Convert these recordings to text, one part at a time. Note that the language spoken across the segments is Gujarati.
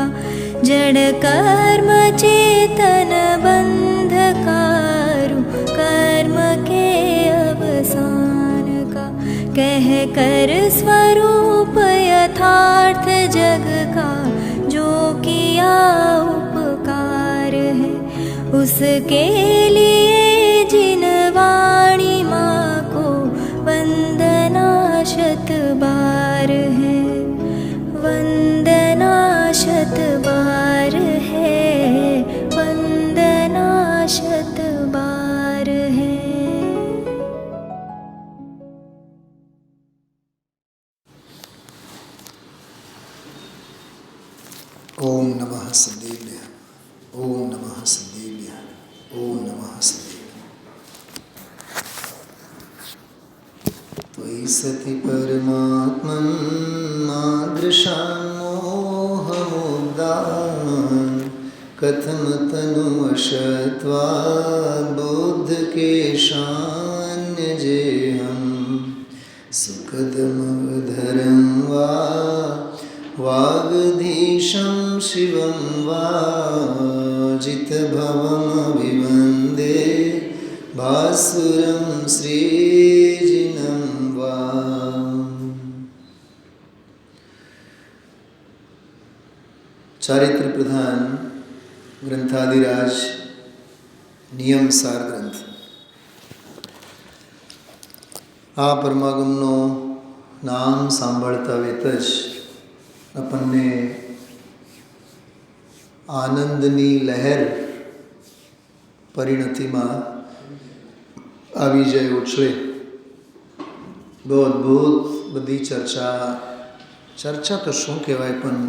का जड़ कर्म चेतन बंधकारु कर्म के अवसान का कह कर स्वरूप यथार्थ जग का जो किया उपकार है उसके लिए जिन वाणी माँ को वंदना शत बार है वंदना शत बार है वंदना शत बार है। ओम नमः सदेव्याः ओम नमः सदेव्याः ओम नमः सदेव्याः। त्वयि सति परमात्मन् मादृशान्मोहमुद्दान् कथं तनुवशत्वात् बुद्धकेशान्यजेऽहं सुखदमवधरं वा वागधीशं शिवं वा जितभवमभिवन्दे भास्वरं श्रीजिनं वा। ચારિત્ર પ્રધાન ગ્રંથાદિરાજ નિયમસાર ગ્રંથ આ પરમાગમનો નામ સાંભળતા વેત જ આપણને આનંદની લહેર પરિણતિમાં આવી જાય ઉછળે. બહુ અદ્ભુત બધી ચર્ચા તો શું કહેવાય પણ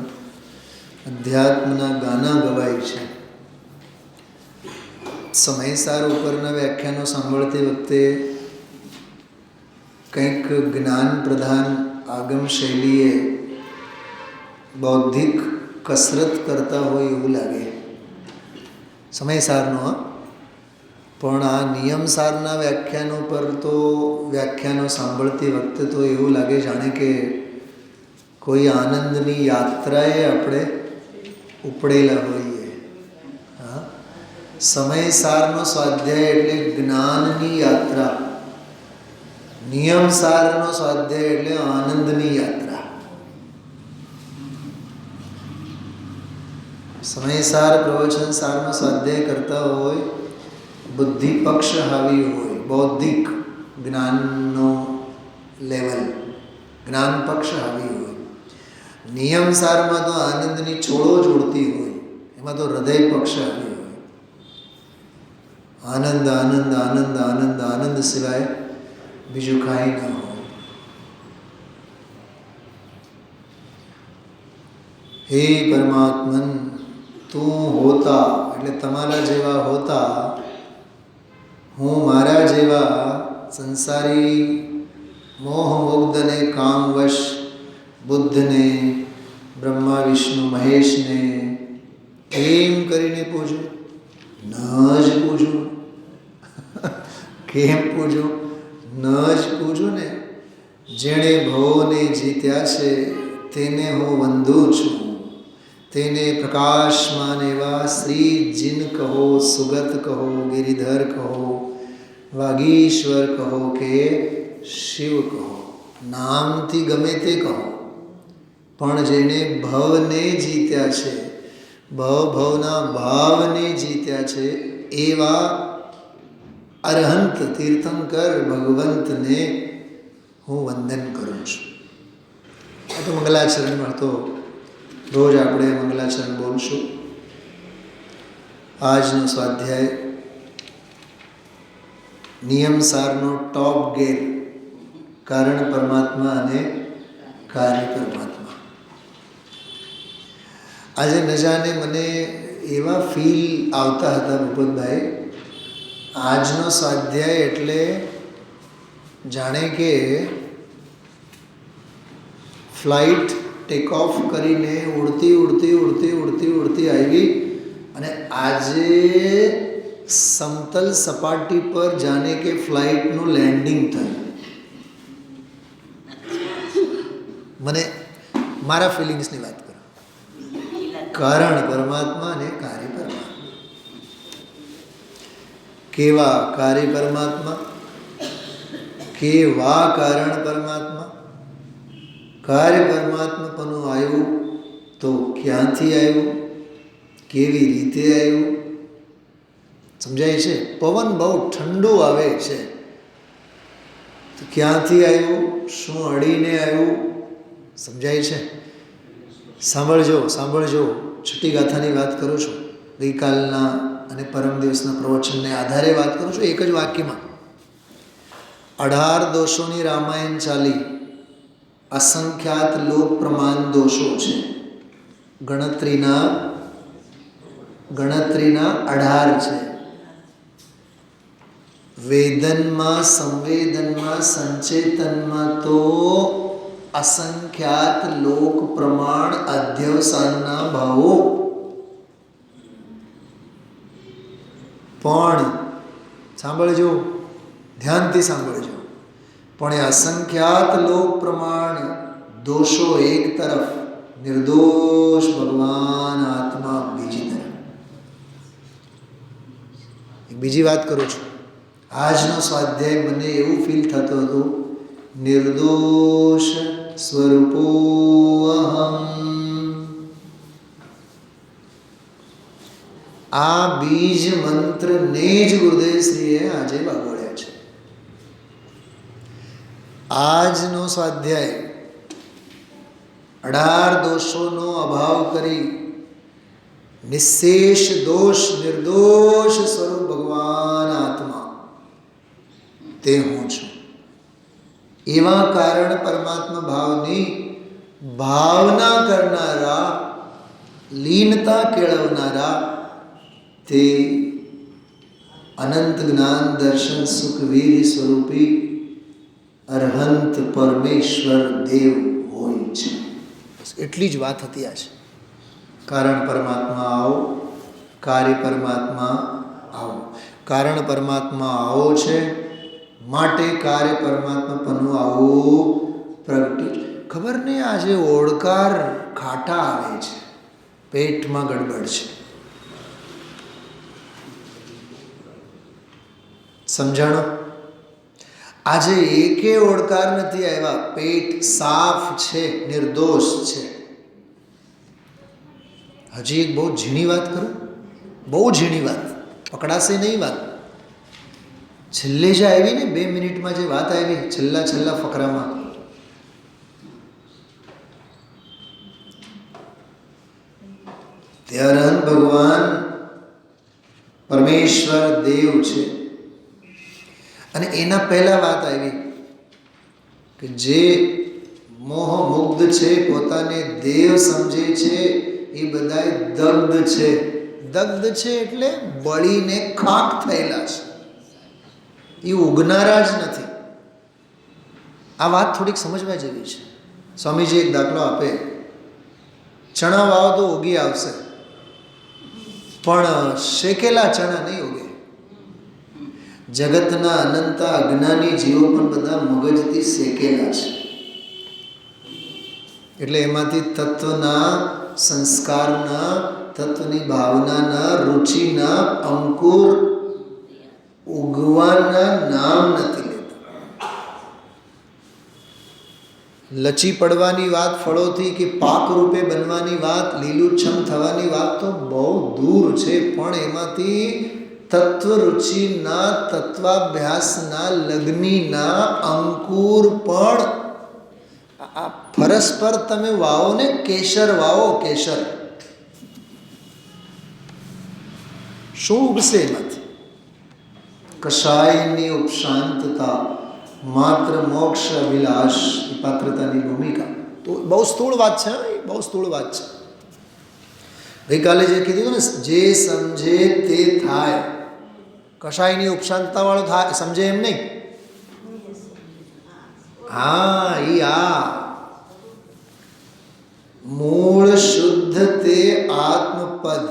અધ્યાત્મના ગાના ગવાય છે. સમયસાર ઉપરના વ્યાખ્યાનો સાંભળતી વખતે કંઈક જ્ઞાન પ્રધાન આગમ શૈલીએ બૌદ્ધિક કસરત કરતા હોય એવું લાગે સમયસારનો. પણ આ નિયમસારના વ્યાખ્યાનો પર તો વ્યાખ્યાનો સાંભળતી વખતે તો એવું લાગે જાણે કે કોઈ આનંદની યાત્રાએ આપણે ઉપડેલા હોઈએ. હા, સમયસારનો સ્વાધ્યાય એટલે જ્ઞાનની યાત્રા, નિયમસારનો સ્વાધ્યાય એટલે આનંદની યાત્રા. સમયસાર પ્રવચન સારનો સ્વાધ્યાય કરતા હોય, બુદ્ધિ પક્ષ હાવી હોય, બૌદ્ધિક જ્ઞાનનો લેવલ, જ્ઞાન પક્ષ હાવી હોય. નિયમસારમાં તો આનંદની છોડો જ ઉડતી હોય, એમાં તો હૃદય પક્ષ હાવી હોય. આનંદ આનંદ આનંદ આનંદ આનંદ સિવાય બીજું કાંઈ ના હોય. હે પરમાત્મન તું હોતા એટલે તમારા જેવા હોતા, હું મારા જેવા સંસારી મોહમુગ્ધને કામવશ બુદ્ધને, બ્રહ્મા વિષ્ણુ મહેશને એમ કરીને પૂજું? ન જ પૂજું. કેમ પૂજું? ન જ પૂજું ને. જેણે ભવોને જીત્યા છે તેને હું વંદું છું. તેને પ્રકાશમાન એવા શ્રી જીન કહો, સુગત કહો, ગિરિધર કહો, વાગીશ્વર કહો કે શિવ કહો, નામથી ગમે તે કહો. પણ જેણે ભવને જીત્યા છે, ભવના ભાવને જીત્યા છે એવા અરહંત તીર્થંકર ભગવંતને હું વંદન કરું છું. આ તો મંગલાચરણમાં તો રોજ આપણે મંગલાચરણ બોલશું. આજનો સ્વાધ્યાય નિયમસારનો ટોપ ગેર, કારણ પરમાત્મા અને કાર્ય પરમાત્મા. આજે ન જાણે મને એવા ફીલ આવતા હતા ભૂપતભાઈ, આજનો સ્વાધ્યાય એટલે જાણે કે ફ્લાઇટ ટેક ઓફ કરીને ઉડતી ઉડતી ઉડતી ઉડતી ઉડતી આવી અને આજે સમતલ સપાટી પર જાણે કે ફ્લાઇટનું લેન્ડિંગ થયું. મને મારા ફિલિંગ્સની વાત કરો. કારણ પરમાત્મા અને કાર્ય પરમાત્મા. કેવા કાર્ય પરમાત્મા, કેવા કારણ પરમાત્મા. કાર્ય પરમાત્માપણું આવ્યું તો ક્યાંથી આવ્યું, કેવી રીતે આવ્યું? સમજાય છે? પવન બહુ ઠંડુ આવે છે તો ક્યાંથી આવ્યું, શું અડીને આવ્યું? સમજાય છે? સાંભળજો સાંભળજો, છઠ્ઠી ગાથાની વાત કરું છું. ગઈકાલના અને પરમ દિવસના પ્રવચનને આધારે વાત કરું છું. એક જ વાક્યમાં 18 દોષોની રામાયણ ચાલી. અસંખ્યાત લોક પ્રમાણ દોષો છે. ગણતરીના 18 છે. વેદનમાં, સંવેદનમાં, સંચેતનમાં તો અસંખ્યાત લોક પ્રમાણ અધ્યવસાનના ભાવો. પણ સાંભળજો, ધ્યાનથી સાંભળજો, પણ એ અસંખ્યાત લોક પ્રમાણ દોષો એક તરફ, નિર્દોષ ભગવાન આત્મા બીજી તરફ. એક બીજી વાત કરું છું. આજનો સ્વાધ્યાય મને એવું ફીલ થતું હતું, નિર્દોષ સ્વરૂપો અહમ. આ બીજ મંત્રને જ ગુરુદેવશ્રીએ આજે વાગોળ્યા છે. આજનો સ્વાધ્યાય 18 દોષોનો અભાવ કરી નિશેષ દોષ, નિર્દોષ સ્વરૂપ ભગવાન આત્મા તે હું છું. એવા કારણ પરમાત્મા ભાવની ભાવના કરનારા, લીનતા કેળવનારા તે અનંત જ્ઞાન દર્શન સુખ વીર સ્વરૂપી અરહંત પરમેશ્વર દેવ હોય છે. બસ એટલી જ વાત હતી આજે. કારણ પરમાત્મા આવો, કાર્ય પરમાત્મા આવો. કારણ પરમાત્મા આવો છે માટે કાર્ય પરમાત્મા પનું આવું પ્રગટ્યું. ખબર નહીં આજે ઓળકાર ખાટા આવે છે, પેટમાં ગડબડ છે. સમજાણો? આજે એકે ઓળકાર નથી આવ્યા. પેટ સાફ છે, નિર્દોષ છે. હજી એક બહુ ઝીણી વાત કરું, બહુ ઝીણી વાત, પકડાશે નહીં વાત. છેલ્લે જે આવી ને 2 મિનિટમાં જે વાત આવી, છેલ્લા ફકરામાં, તે અરહંત ભગવાન પરમેશ્વર દેવ છે. અને એના પહેલા વાત આવી કે જે મોહ મુગ્ધ છે, પોતાને દેવ સમજે છે, એ બધા દગ્ધ છે. દગ્ધ છે એટલે બળીને ખાક થયેલા છે, એ ઉગનારા જ નથી. આ વાત થોડીક સમજવા જેવી છે. સ્વામીજી એક દાખલો આપે, ચણા વાવો તો ઉગી આવશે, પણ શેકેલા ચણા નહીં ઉગે. જગતના અનંત અજ્ઞાની જીવો પણ બધા મગજથી શેકેલા છે. એટલે એમાંથી તત્વના, સંસ્કારના, તત્વની ભાવનાના, રુચિના અંકુર ઉગવાના નામ નથી લેતા. લચી પડવાની વાત ફળોથી કે પાક રૂપે બનવાની વાત, લીલુંછમ થવાની વાત તો બહુ દૂર છે. પણ એમાંથી તત્વ રુચિના, તત્વાભ્યાસના, લગ્નીના અંકુર પણ આ ફરસ પર તમે વાવો ને, કેસર વાવો, કેસર, શું ઉગશે એમાંથી? કશાયની ઉપશાંતતા, માત્ર મોક્ષ અભિલાષ, એ પાત્રતાની ભૂમિકા. તો બહુ સ્થૂળ વાત છે, બહુ સ્થૂળ વાત છે. ગઈકાલે જે કીધું ને, જે સમજે તે થાય. કશાયની ઉપશાંતતા વાળો થાય, સમજે એમ નહીં. હા, આ મૂળ શુદ્ધ તે આત્મપદ.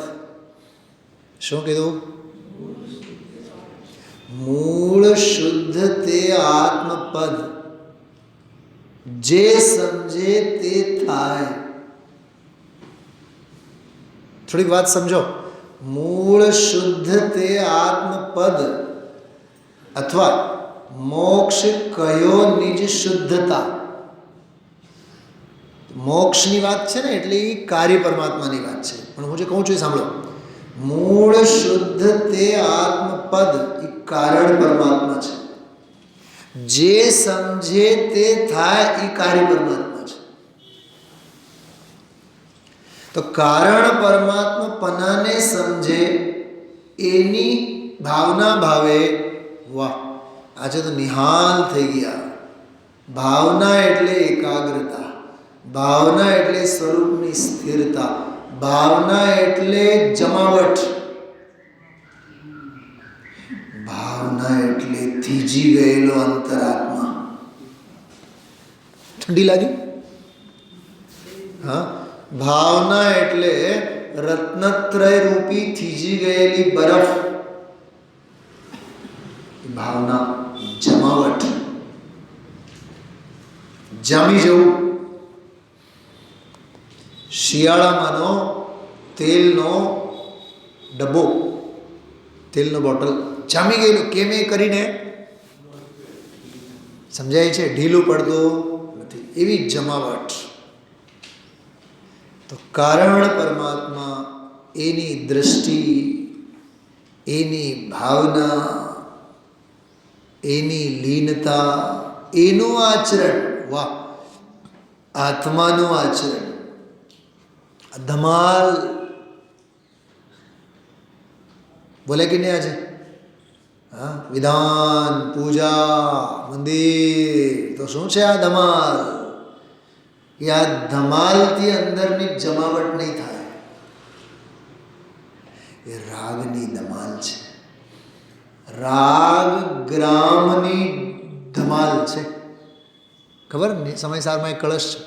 શું કીધું? મૂળ શુદ્ધ તે આત્મપદ. જે સમજે તે થાય. થોડીક વાત સમજો. મૂળ શુદ્ધ તે આત્મપદ અથવા મોક્ષ કયો નિજ શુદ્ધતા. મોક્ષની વાત છે ને એટલે એ કાર્ય પરમાત્માની વાત છે. પણ હું જે કહું છું એ સાંભળો. મૂળ શુદ્ધ તે આત્મપદ એ કારણ પરમાત્મા છે. જે સમજે તે થાય એ કાર્ય પરમાત્મા છે. તો કારણ પરમાત્મા પનાને સમજે એની ભાવના ભાવે. વાહ, આજે તો નિહાલ થઈ ગયા. ભાવના એટલે એકાગ્રતા, ભાવના એટલે સ્વરૂપની સ્થિરતા, ભાવના એટલે જમાવટ, ભાવના એટલે થીજી ગયેલો અંતરાત્મા. ઠંડી લાગી? હા. ભાવના એટલે રત્નત્રય રૂપી થીજી ગયેલી બરફ. ભાવના જમાવટ, જામી જવું. શિયાળામાંનો તેલનો ડબ્બો, તેલનો બોટલ જામી ગયેલું. કેમ એ કરીને સમજાય છે? ઢીલું પડતું નથી. એવી જમાવટ. તો કારણ પરમાત્મા, એની દ્રષ્ટિ, એની ભાવના, એની લીનતા, એનું આચરણ. વાહ, આત્માનું આચરણ ધમાલ. બોલે કે નહીં આજે? હા, વિધાન, પૂજા, મંદિર તો શું છે આ ધમાલ? આ ધમાલથી અંદરની જમાવટ નહીં થાય. એ રાગની ધમાલ છે. રાગ ગ્રામની ધમાલ છે. ખબર ને? સમયસારમાં એક કળશ છે.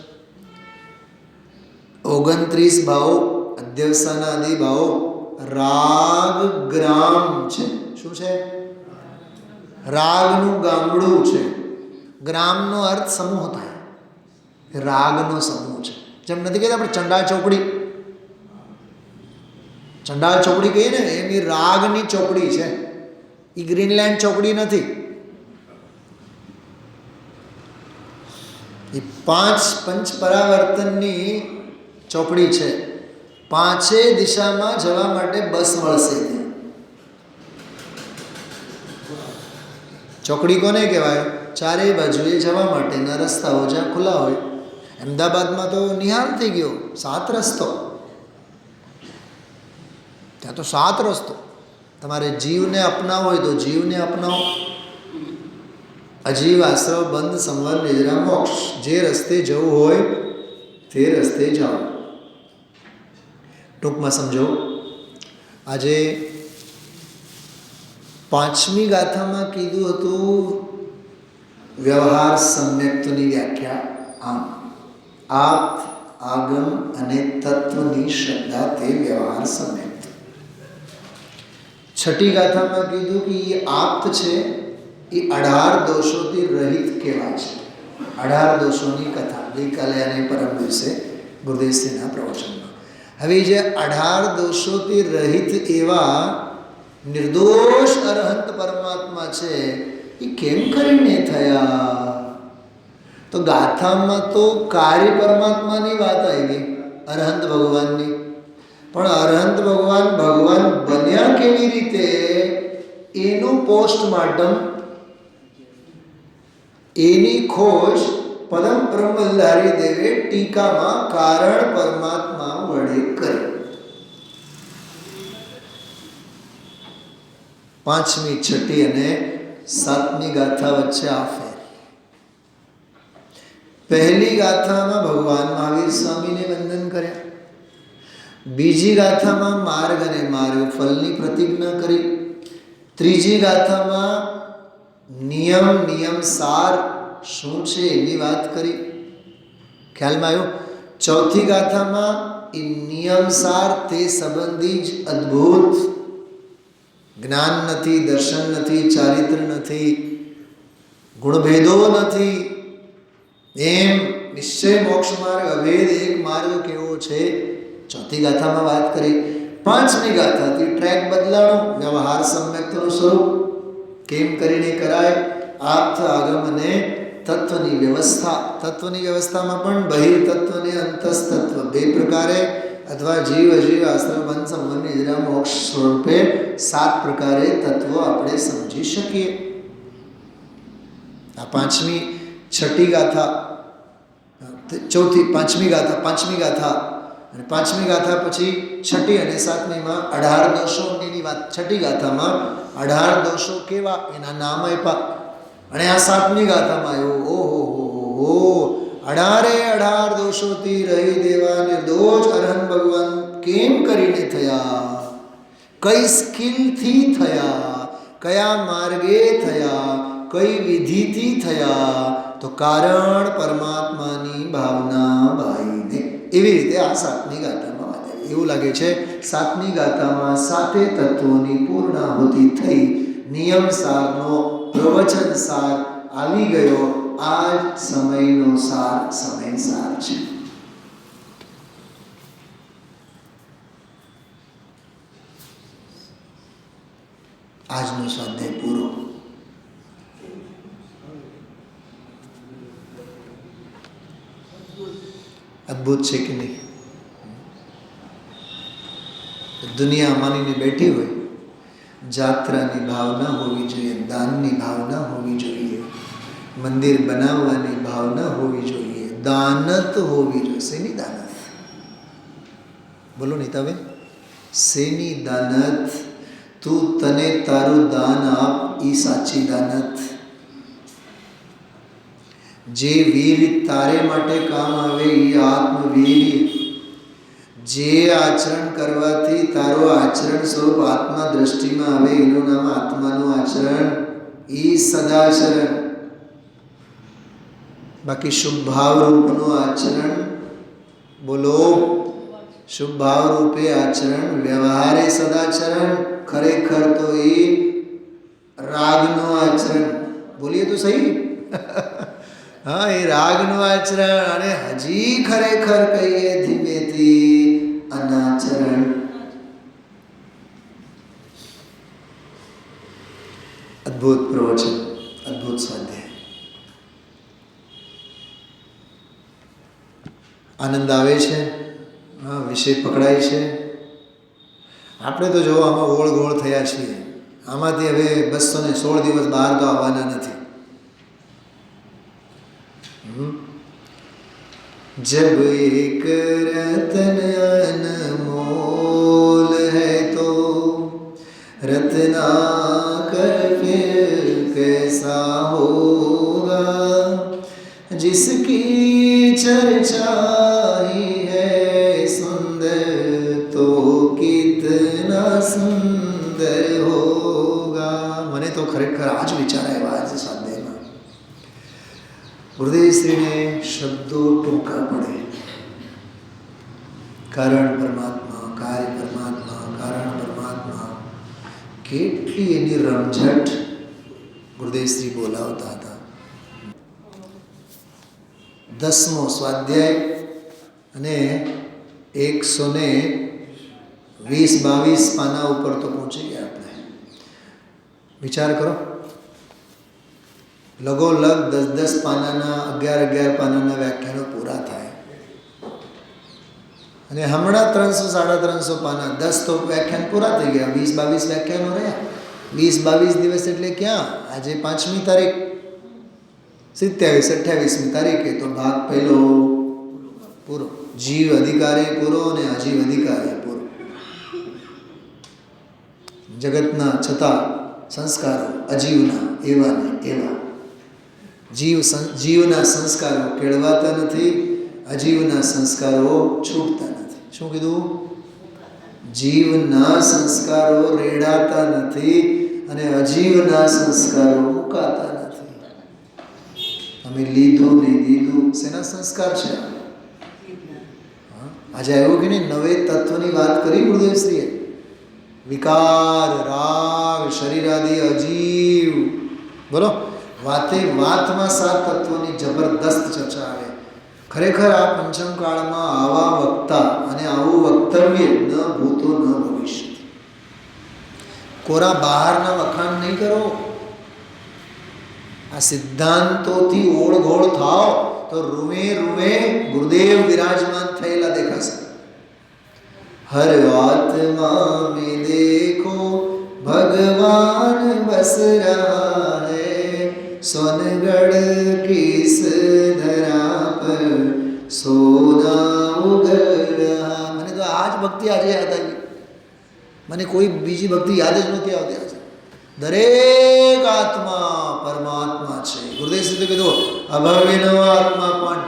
29 ભાવો, અધ્યવસાના આદિ ભાવો રાગ ગ્રામ છે. શું છે? રાગનું ગામડું છે. ગ્રામનો અર્થ સમૂહ થાય. રાગનો સમૂહ છે. જેમ નથી કહેતા આપણે ચંડાળ ચોપડી, ચંડાળ ચોપડી કહીએ ને, એની રાગની ચોપડી છે. એ ગ્રીનલેન્ડ ચોપડી નથી. એ 5 પંચ પરાવર્તનની ચોપડી છે. 5 દિશામાં જવા માટે બસ મળશે. ચોકડી કોને કહેવાય? ચારેય બાજુએ જવા માટેના રસ્તાઓ જ્યાં ખુલ્લા હોય. અમદાવાદમાં તો નિહાલ થઈ ગયો. 7 રસ્તો. ત્યાં તો 7 રસ્તો. તમારે જીવને અપનાવો હોય તો જીવને અપનાવો. અજીવ, આશ્રવ, બંધ, સંવર, નિદ્રા, મોક્ષ. જે રસ્તે જવું હોય તે રસ્તે જાઓ. ટૂંકમાં સમજો. આજે 5મી ગાથામાં કીધું હતું વ્યવહાર સમ્યક્તની વ્યાખ્યા આમ: આપ્ત, આગમ અને તત્વની શ્રદ્ધા તે વ્યવહાર સમ્યક્ત. 6ઠી ગાથામાં કીધું કે એ આપ્ત છે, એ 18 દોષોથી રહિત કહેવાય છે. 18 દોષોની કથા ગઈકાલે અને પરમ દિવસે ગુરુદેવશ્રીના પ્રવચનમાં. હવે જે 18 દોષોથી રહિત એવા નિર્દોષ અરહંત પરમાત્મા છે, એ કેમ કરીને થયા? તો ગાથામાં તો કાર્ય પરમાત્માની વાત આવી, અરહંત ભગવાનની. પણ અરહંત ભગવાન ભગવાન બન્યા કેવી રીતે એનું પોસ્ટમોર્ટમ, એની ખોજ પરમ બ્રહ્મચારી દેવે ટીકામાં કારણ પરમાત્મા વડે કરી. 5મી, 6ઠી અને 7મી ગાથા વચ્ચે આ ફેર. પહેલી ગાથામાં ભગવાન મહાવીર સ્વામીને વંદન કર્યા. બીજી ગાથામાં માર્ગ અને માર્ગ ફલની પ્રતિજ્ઞા કરી. ત્રીજી ગાથામાં નિયમ સાર શું છે એની વાત કરી. ખ્યાલમાં આવ્યું? ચોથી ગાથામાં એ નિયમ સાર તે સંબંધી જ અદ્ભુત જ્ઞાન નથી, દર્શન નથી, ચારિત્ર નથી, ગુણભેદો નથી, એમ નિશ્ચય મોક્ષ માર્ગ અભેદ એક માર્ગ કેવો છે ચોથી ગાથામાં વાત કરી. પાંચમી ગાથાથી ટ્રેક બદલાણો. વ્યવહાર સમ્યક્તનું સ્વરૂપ કેમ કરીને કરાય, આર્થ આગમ અને તત્વની વ્યવસ્થા. તત્વની વ્યવસ્થામાં પણ બહિર્તત્વ અને અંતસ્તત્વ બે પ્રકારે, અથવા જીવ અજીવ આશ્રમ બંધ સંબંધ નિદ્રા મોક્ષ સ્વરૂપે 7 પ્રકારે તત્વો આપણે સમજી શકીએ. આ પાંચમી છઠ્ઠી ગાથા, પાંચમી ગાથા અને પાંચમી ગાથા પછી છઠ્ઠી અને સાતમીમાં 18 દોષો અંગેની વાત. છઠ્ઠી ગાથામાં 18 દોષો કેવા એના નામ આપ્યા, અને આ સાતમી ગાથામાં આવ્યો ઓહો 18 દોષોથી રહી દેવા નિર્દોષ અરહન ભગવાન કેમ કરીને થયા, કઈ સ્કિલથી થયા, કયા માર્ગે થયા, કઈ વિધિથી થયા, તો કારણ પરમાત્માની ભાવના બાઈને. એવી રીતે આ સાતમી ગાથામાં વાત આવી. એવું લાગે છે સાતમી ગાથામાં 7 તત્વોની પૂર્ણાહુતિ થઈ, નિયમ સારનો પ્રવચન સાર આવી ગયો. આ જ સમયનો સાર સમય સાર છે. આજનો સ્વાધ્યાય પૂરો. અદ્ભુત છે કે નહીં? દુનિયા માનીને બેઠી હોય, જાત્રાની ભાવના હોવી જોઈએ, દાનની ભાવના હોવી જોઈએ, મંદિર બનાવવાની ભાવના હોવી જોઈએ, દાનત હોવી જોઈએ. શેની દાનત? બોલો નીતાબેન, શેની દાનત? તું તને તારું દાન આપ, એ સાચી દાનત. જે વીર તારે માટે કામ આવે એ આત્મવીર. જે આચરણ કરવાથી તારો આચરણ સ્વરૂપ આત્મા દ્રષ્ટિમાં આવે એનું નામ આત્માનું આચરણ, એ સદાચરણ. બાકી શુભ ભાવ રૂપનું આચરણ, બોલો, શુભ ભાવ રૂપે આચરણ, વ્યવહારે સદાચરણ, ખરેખર તો એ રાગનું આચરણ. બોલીએ તો સહી. હા, એ રાગનું આચરણ, અને હજી ખરેખર કહીએ ધીમેથી અનાચરણ. અદ્ભુત પ્રવચન, અદ્ભુત સ્વાધ્યાય. આનંદ આવે છે. હા, વિષય પકડાય છે. આપણે તો જો આમાં ઓળ ગોળ થયા છીએ. આમાંથી હવે 216 દિવસ બહાર તો આવવાના નથી. जब एक रतन अनमोल है तो रत्नाकर फिर कैसा होगा, जिसकी चर्चा ही है सुंदर तो कितना सुंदर होगा. મને તો ખરેખર આજ વિચાર આવ્યા આજે સ્વાધ્યાયમાં. ગુરુદેવશ્રીને શબ્દો ટૂંકા પડે. કારણ પરમાત્મા, કાર્ય પરમાત્મા, કારણ પરમાત્મા, કેટલી એની રમઝટ ગુરુદેવશ્રી બોલાવતા હતા. 10મો સ્વાધ્યાય અને 120-22 પાના ઉપર તો પહોંચી ગયા આપણે. વિચાર કરો, લગોલગ 10-10 પાનાના 11-11 પાનાના વ્યાખ્યાનો પૂરા થાય, અને હમણાં 300-350 પાના, 10 તો વ્યાખ્યાન પૂરા થઈ ગયા, 20-22 વ્યાખ્યાનો રહ્યા. 20-22 દિવસ એટલે ક્યાં? આજે 5મી તારીખ, 27-28મી તારીખે તો ભાગ પહેલો પૂરો. જીવ અધિકારે પૂરો અને અજીવ અધિકારે પૂરો. જગતના છતાં સંસ્કારો અજીવના એવા ને એવા. જીવના સંસ્કારો કેળવાતા નથી, અજીવના સંસ્કારો છૂટતા નથી. શું કીધું? જીવના સંસ્કારો રેડાતા નથી અને અજીવના સંસ્કારો મુકાતા નથી. અમે લીધું ને દીધું, શેના સંસ્કાર છે? આજે આવ્યું કે નહીં, નવે તત્વની વાત કરી ગુરુદેવશ્રીએ. વિકાર, રાગ, શરીરાદી, અજીવ. બોલો, વાતે વાતમાં 7 તત્વોની જબરદસ્ત ચર્ચા આવે. ખરેખર આ પંચમ કાળમાં આવા વક્તા અને આવું વક્તવ્ય ન ભૂતો ન ભવિષ્ય. કોરા બહારના વખાણ નહીં કરો. આ સિદ્ધાંતોથી ઓળઘોળ થાવ તો રૂમે રૂમે ગુરુદેવ વિરાજમાન થયેલા દેખાશે. હર આત્મા મેં દેખો ભગવાન બસ રહા હૈ, સોનગઢ કિસ ધરા પર સોના ઉગલ રહા. મને તો આ જ ભક્તિ આજે યાદ આવી. મને કોઈ બીજી ભક્તિ યાદ જ નહોતી આવતી. આજે દરેક આત્મા પરમાત્મા છે. ગુરુદેવ શ્રી કીધું અભવ્યનો આત્મા પણ.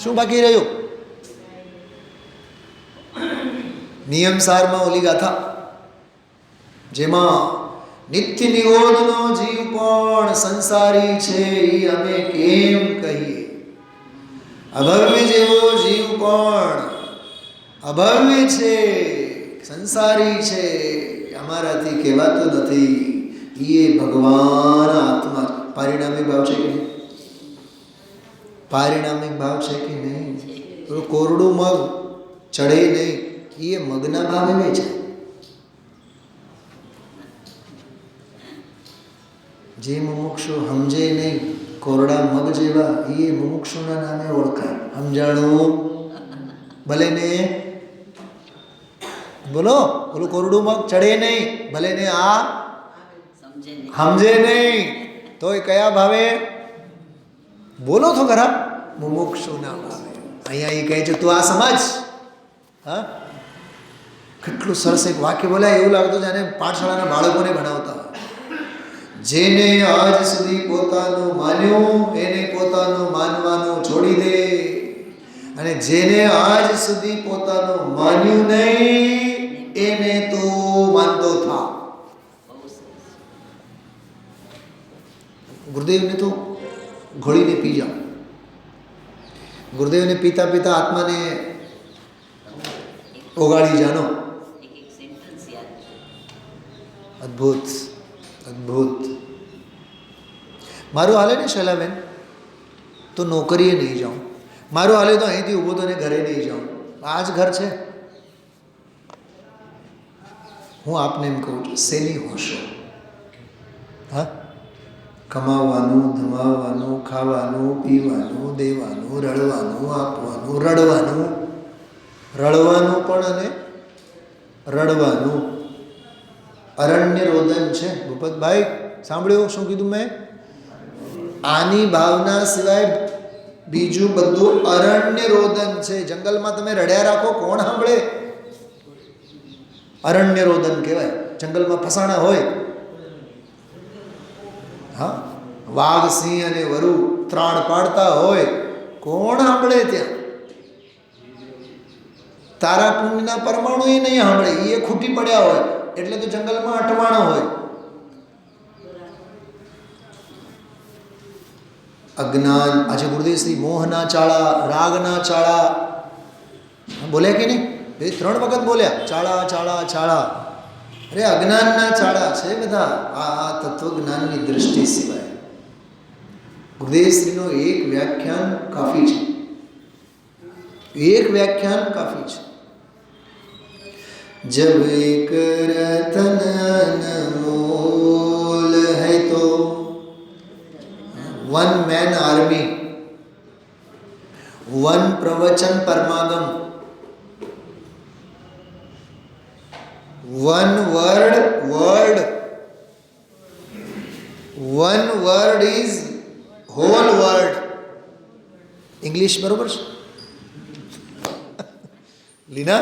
શું બાકી રહ્યું? નિયમસારમાં ઓલી ગાથા જેમાં નિત્ય નિરોધનો જીવ પણ સંસારી છે એ અમે કેમ કહીએ? અભવ્ય જેવો જીવ પણ અભવ્ય છે, સંસારી છે, અમારાથી કહેવાતો નથી. એ ભગવાન આત્મા. પારિણામિક ભાવ છે કે નહીં? પારિણામિક ભાવ છે કે નહીં? કોરડું મગ ચડે નહીં, એ મગના ભાવે વેચાય. જે મુમુક્ષુ સમજે નહીં કોરડા મગ જેવા, એ મુમુક્ષુના નામે ઓળખાય. સમજાણું? ભલે ને બોલો, બોલો કોરડું મગ ચડે નહીં, ભલે ને આ સમજે નહીં, તો એ કયા ભાવે? બોલો તો ખરા. મુમુક્ષુના ભાવે. અહીંયા એ કહે છે તું આ સમજ. હા, કેટલું સરસ એક વાક્ય બોલ્યા, એવું લાગતું જાણે પાઠશાળાના બાળકોને ભણાવતા હોય. જેને આજ સુધી પોતાનું માન્યું એને પોતાનું માનવાનું છોડી દે, અને જેને આજ સુધી પોતાનું માન્યું નહીં એને તો માનતો થા. ગુરુદેવને તો ઘોળીને પી જાઓ. ગુરુદેવને પીતા પીતા આત્માને ઓગાળી જાનો. અદ્ભુત અદ્ભુત. મારું હાલે ને શૈલાબેન તો નોકરીએ નહીં જાઉં, મારું હાલે તો અહીંથી ઊભો તો ઘરે નહીં જાઉં. આ જ ઘર છે. હું આપને એમ કહું છું, શેની હોશો? હા, કમાવાનું, ધમાવવાનું, ખાવાનું, પીવાનું, દેવાનું, રડવાનું, આપવાનું, રડવાનું, રડવાનું પણ અને રડવાનું. અરણ્ય રોદન છે. ભૂપતભાઈ સાંભળ્યું શું કીધું મેં? આની ભાવના સિવાય બીજું બધું અરણ્ય રોદન છે. જંગલમાં તમે રડ્યા રાખો, કોણ સાંભળે? અરણ્ય રોદન કહેવાય. જંગલમાં ફસાણા હોય, હા, વાઘ, સિંહ અને વરુ ત્રાણ પાડતા હોય, કોણ સાંભળે? ત્યાં તારા પુણ્યના પરમાણુ એ નહીં સાંભળે, એ ખૂટી પડ્યા હોય એટલે તો જંગલમાં અટવાણો હોય. અજ્ઞાન. આજે ગુરુદેવ શ્રી મોહના ચાળા, રાગના ચાળા બોલ્યા કે નહીં? 2-3 વખત બોલ્યા, ચાળા ચાળા ચાળા. અરે અજ્ઞાનના ચાળા છે બધા. આ તત્વજ્ઞાનની દૃષ્ટિ સિવાય ગુરુદેવ શ્રીનો એક વ્યાખ્યાન કાફી છે. એક વ્યાખ્યાન કાફી છે. जब एक रतन अनमोल है तो वन मैन आर्मी, वन प्रवचन परमागम, one word, one word is whole word. English बरोबर છે લીના?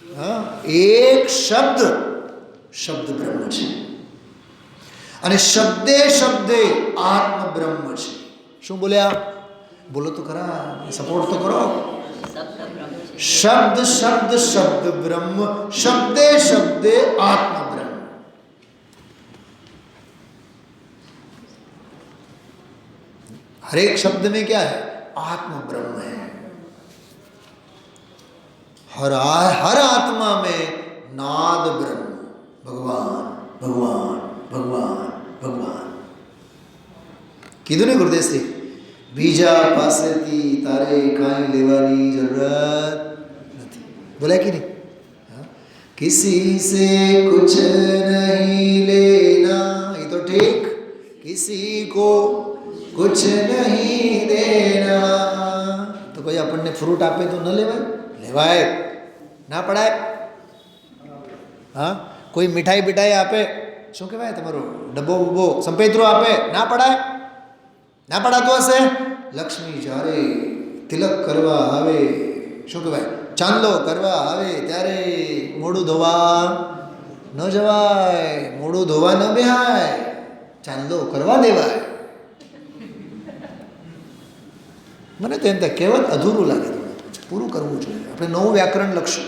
હા, એક શબ્દ બ્રહ્મ છે, અને શબ્દે શબ્દે આત્મ બ્રહ્મ છે. શું બોલ્યા? બોલો તો ખરા, સપોર્ટ તો કરો. શબ્દ શબ્દ શબ્દ બ્રહ્મ, શબ્દે શબ્દે आत्मा ब्रह्म। हर एक शब्द में क्या है? आत्मा ब्रह्म है। हर आत्मा में नाद ब्रह्म, भगवान भगवान भगवान भगवान। कीधु ने गुरुदेव से बीजा पासेथी तारे काई लेवानी जरूरत नहीं। बोला कि नहीं? किसी से कुछ नहीं लेना, ये तो ठीक, किसी को कुछ नहीं देना. તો કોઈ આપણને ફ્રૂટ આપે તો ન લેવાય? લેવાય, ના પડાય? હા, કોઈ મીઠાઈ બીઠાઈ આપે, શું કહેવાય તમારો ડબ્બો બબ્બો સંપેતરો આપે, ના પડાય? ના પડાતું હશે? લક્ષ્મી જ્યારે તિલક કરવા આવે, શું કહેવાય, ચાંદલો કરવા આવે ત્યારે મોઢું ધોવા ન જવાય, મોઢું ધોવા ન બેહાય, ચાંદલો કરવા દેવાય. મને તો એમ થાય કહેવત અધૂરું લાગે, પૂરું કરવું જોઈએ. આપણે નવું વ્યાકરણ લખશું.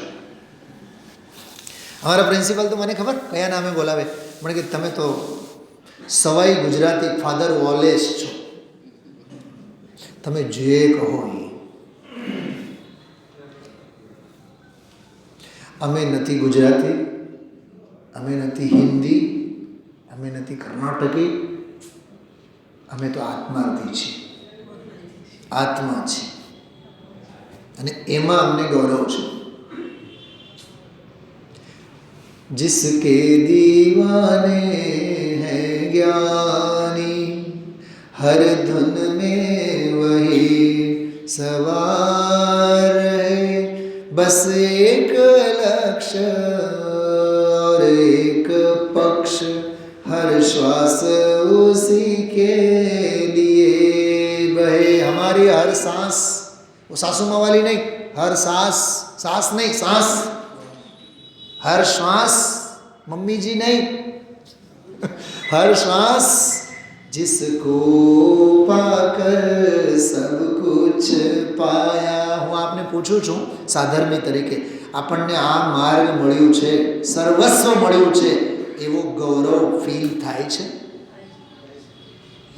અમારા પ્રિન્સિપલ તો મને ખબર કયા નામે બોલાવે, મને કે તમે તો સવાઈ ગુજરાતી ફાધર વોલેસ છો, તમે જે કહો એ. અમે નથી ગુજરાતી, અમે નથી હિન્દી, અમે નથી કર્ણાટકી, અમે તો આત્માર્થી છીએ, આત્મા છે, અને એમાં અમને ગૌરવ છે. जिसके दीवाने हैं ज्ञानी, हर धुन में वही सवार है, बस एक लक्ष्य और एक पक्ष, हर श्वास उसी के लिए बहे. हमारी हर सांस, वो सासू माँ वाली नहीं, हर सांस, सांस नहीं सांस, हर श्वास मम्मी जी नहीं, हर श्वास जिसको पाकर सब कुछ पाया. હું આપને પૂછું છું સાધર્મી તરીકે, આપણને આ માર્ગ મળ્યું છે, સર્વસ્વ મળ્યું છે, એવો ગૌરવ ફીલ થાય છે?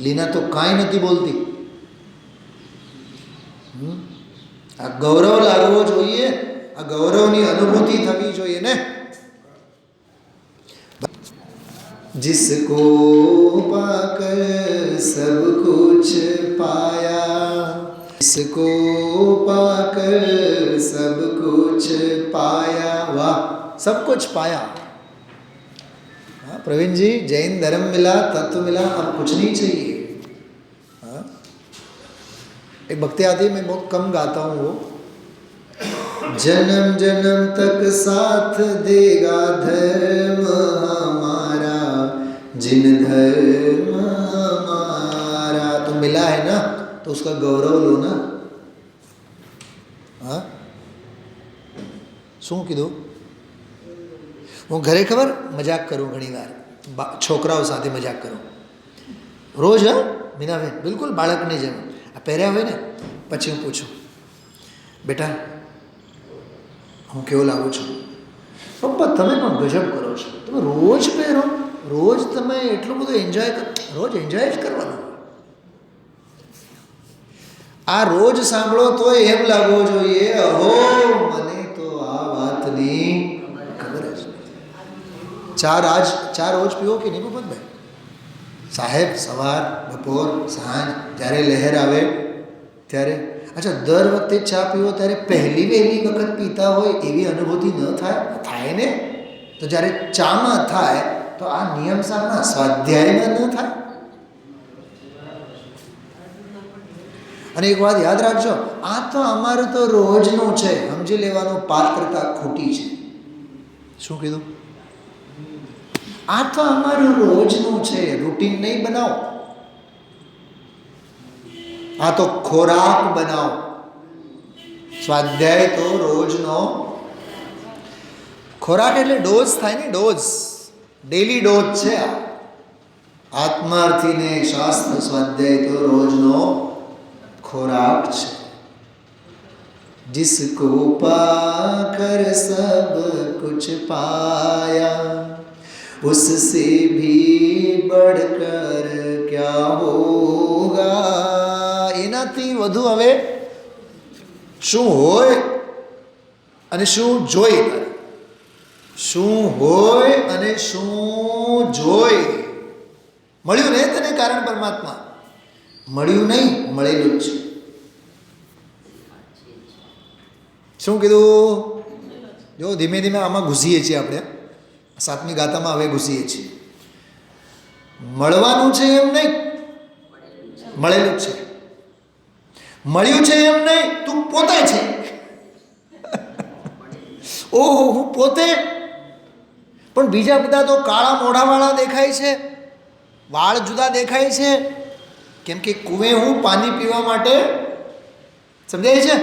લીના તો કાંઈ નથી બોલતી. આ ગૌરવ લાગવો જોઈએ, આ ગૌરવની અનુભૂતિ થવી જોઈએ ને. जिसको पाकर सब कुछ पाया, जिसको पाकर सब कुछ पाया. वाह, सब कुछ पाया. हाँ प्रवीण जी, जैन धर्म मिला, तत्व मिला, अब कुछ नहीं चाहिए. हाँ, एक भक्ति आती है, मैं बहुत कम गाता हूँ वो. जन्म जन्म तक साथ देगा धर्म हमारा, जिन धर्म हमारा. तो मिला है ना, तो उसका गौरव लो ना. हाँ, શું કીધું? હું ઘરે ખબર મજાક કરું ઘણી વાર, છોકરાઓ સાથે મજાક કરું રોજ. હા મીનાબેન, બિલકુલ બાળકની જેમ આ પહેર્યા હોય ને, પછી હું પૂછું, બેટા હું કેવો લાગુ છું? પપ્પા તમે પણ ગજબ કરો છો, તમે રોજ પહેરો, રોજ તમે એટલું બધું એન્જોય કરો. રોજ એન્જોય જ કરવાનું. આ રોજ સાંભળો તો એમ લાગવો જોઈએ, અહો મને તો આ વાતની ખબર જ નથી. ચા રોજ પીવો કે નહીં ભૂપતભાઈ? સાહેબ સવાર, બપોર, સાંજ, જ્યારે લહેર આવે ત્યારે. અચ્છા, દર વખતે ચા પીવો ત્યારે પહેલી વખત પીતા હોય એવી અનુભૂતિ ન થાય? થાય ને. તો જ્યારે ચામાં થાય તો આ નિયમ સારના સ્વાધ્યાયમાં ન થાય? અને એક વાત યાદ રાખજો, આ તો અમારું તો રોજનું છે, સમજી લેવાનું પાત્રતા ખોટી છે. શું કીધું? આ તો અમારું રોજનું છે, રૂટીન નહીં બનાવો. આ તો ખોરાક બનાવો. સ્વાધ્યાય તો રોજનો ખોરાક, એટલે ડોઝ થાય ને, ડોઝ, ડેલી ડોઝ છે આ. આત્માર્થીને શાસ્ત્ર સ્વાધ્યાય તો રોજનો ખોરાક છે. जिसको पाकर सब कुछ पाया, उससे भी बढ़कर क्या होगा. એનાથી વધુ હવે શું હોય અને શું જોઈ, શું હોય અને શું જોઈ. મળ્યું ને તને કારણ પરમાત્મા? મળ્યું નહીં, મળેલું જ છે. શું કીધું? જો ધીમે ધીમે આમાં ઘૂસીએ છીએ આપણે, સાતમી ગાથામાં હવે ઘૂસીએ છીએ. મળવાનું છે એમ નહીં, મળેલું છે. મળ્યું છે એમ નહીં, તું પોતે છે. ઓહો, હું પોતે. પણ બીજા બધા તો કાળા મોઢાવાળા દેખાય છે, વાળ જુદા દેખાય છે, કેમ કે કુએ હું પાણી પીવા માટે, સમજાય છે,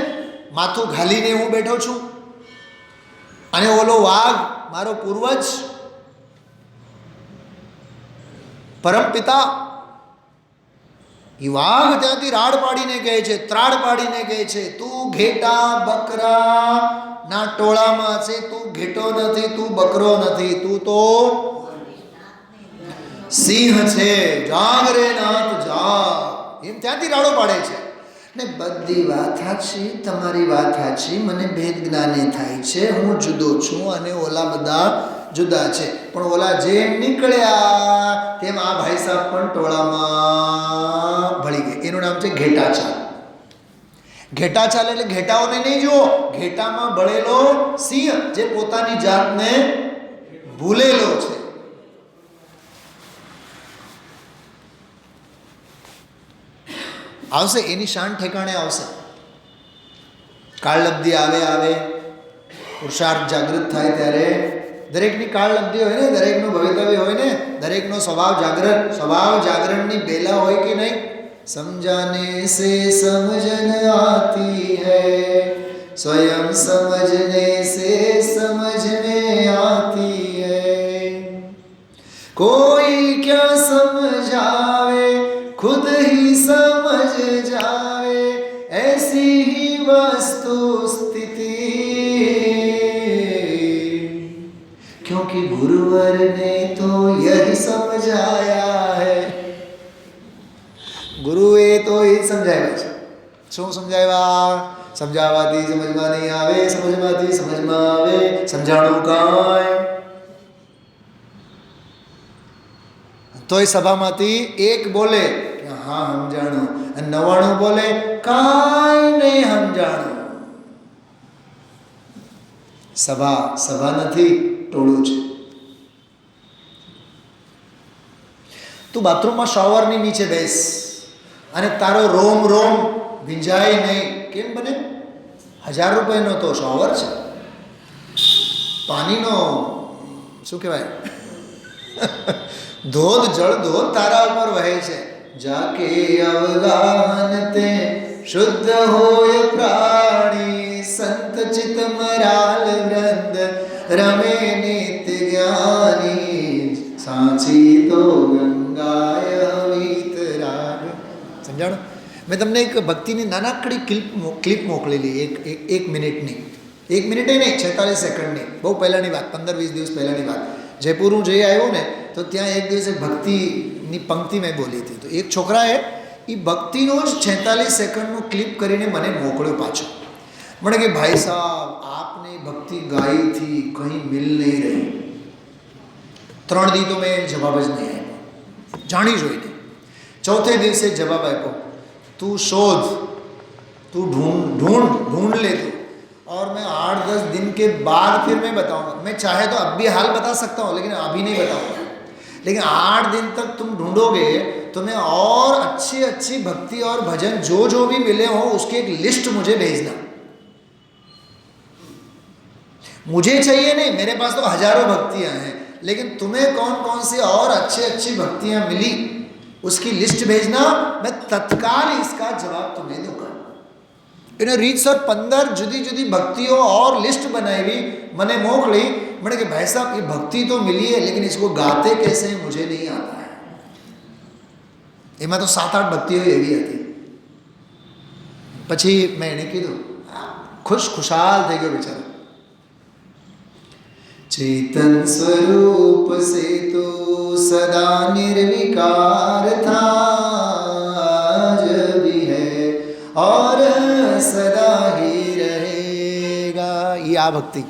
માથું ઘાલીને હું બેઠો છું. અને ઓલો વાઘ મારો પૂર્વજ, પરમપિતા, એ વાઘ ત્યાંથી રાડ પાડીને કહે છે, ત્રાડ પાડીને કહે છે, તું ઘેટા બકરા ના ટોળામાં છે, તું ઘેટો નથી, તું બકરો નથી, તું તો સિંહ છે. જાગ રે નાથ જાગ, એમ ત્યાંથી રાડો પાડે છે. ને બધી વાત સાચી, તમારી વાત સાચી, મને ભેદ જ્ઞાને થાય છે, હું જુદો છું અને ઓલા બધા જુદા છે. પણ ઓલા જેમ નીકળ્યા તેમ આ ભાઈ સાહેબ પણ ટોળામાં ભળી ગયા. એનું નામ છે ઘેટાચાલ. ઘેટાચાલ એટલે ઘેટાઓને નહીં જુઓ, ઘેટામાં ભળેલો સિંહ જે પોતાની જાતને ભૂલેલો છે. આવશે એની શાન ઠેકાણે આવશે. કાળલબ્ધિ આવે, પુરુષાર્થ જાગૃત થાય ત્યારે દરેકની કાળલબ્ધિ હોય ને, દરેકનું ભવિતવ્ય હોય ને, દરેકનો સ્વભાવ જાગરણની બેલા હોય કે નહીં. સમજાને સે સમજન આતી હૈ, સ્વયં સમજને સે સમજ में आती है. कोई क्या समझावे खुद ही समझ जावे, ऐसी ही वस्तु स्थिति. क्योंकि गुरुवर ने तो यही समझाया है. ગુરુએ તો એ સમજાવ્યા છે. શું સમજાવ્યા? સમજાવવાથી સમજમાં નહીં આવે, સમજવાથી સમજમાં આવે. સમજાણું કાંઈ તોય સભામાંથી એક બોલે કે હા સમજાણું, અને 99 બોલે કાંઈ નહીં સમજાણું. સભા નથી, ટોળું છે. તું બાથરૂમમાં શોવરની નીચે બેસ અને તારો રોમ ભીંજાય નહીં. કેમ બને? 1000 રૂપિયાનો તો શોવર છે, પાણીનો શું કહેવાય, જળ ધોધ તારા ઉપર વહે છે. જાકે અવગાહન તે શુદ્ધ હોય પ્રાણી, સંત ચિત મરાલ વૃંદ રમે નિત્ય જ્ઞાની, સાચી તો ગંગાય વીત રાગ. સમજાણું? મેં તમને એક ભક્તિની નાનકડી ક્લિપ મોકલેલી, એક મિનિટની. 1 મિનિટે નહીં, 46 સેકન્ડની. બહુ પહેલાંની વાત, 15-20 દિવસ પહેલાંની વાત. જયપુર હું જઈ આવ્યો ને, તો ત્યાં એક દિવસે ભક્તિની પંક્તિ મેં બોલી હતી. તો એક છોકરાએ એ ભક્તિનો જ 46 સેકન્ડનું ક્લિપ કરીને મને મોકલ્યો પાછો. મને કે ભાઈ સાહેબ આપને ભક્તિ ગાઈ થી કहीं મિલ નહીં રહી. 3 દી તો મેં જવાબ જ નહીં આપ્યો, જાણી જોઈને. ચોથે દિવસે જવાબ આપ્યો, तू शोध, तू ढूंढ ले तू, और मैं 8-10 दिन के बाद फिर मैं बताऊंगा. मैं चाहे तो अब भी हाल बता सकता हूँ, लेकिन अभी नहीं बताऊंगा. लेकिन 8 दिन तक तुम ढूंढोगे तो मैं और अच्छी भक्ति और भजन जो भी मिले हो उसकी एक लिस्ट मुझे भेजना. मुझे चाहिए नहीं, मेरे पास तो हजारों भक्तियां हैं, लेकिन तुम्हें कौन सी और अच्छी भक्तियां मिली उसकी लिस्ट भेजना. मैं तत्काल इसका जवाब तुम्हें दूंगा. इन्हें રીતસર 15 જુદી भक्तियों और लिस्ट बनाई, मैंने मोकली. मैंने कि भाई साहब ये भक्ति तो मिली है, लेकिन इसको गाते कैसे हैं मुझे नहीं आता है. એમાં તો 7-8 ભક્તિઓ એવી હતી. પછી મેં એને કીધું, ખુશાલ થઈ ગયો બિચારો. चेतन स्वरूप से तो सदा निर्विकार था, आज भी है और सदा ही रहेगा. ये आ भक्ति.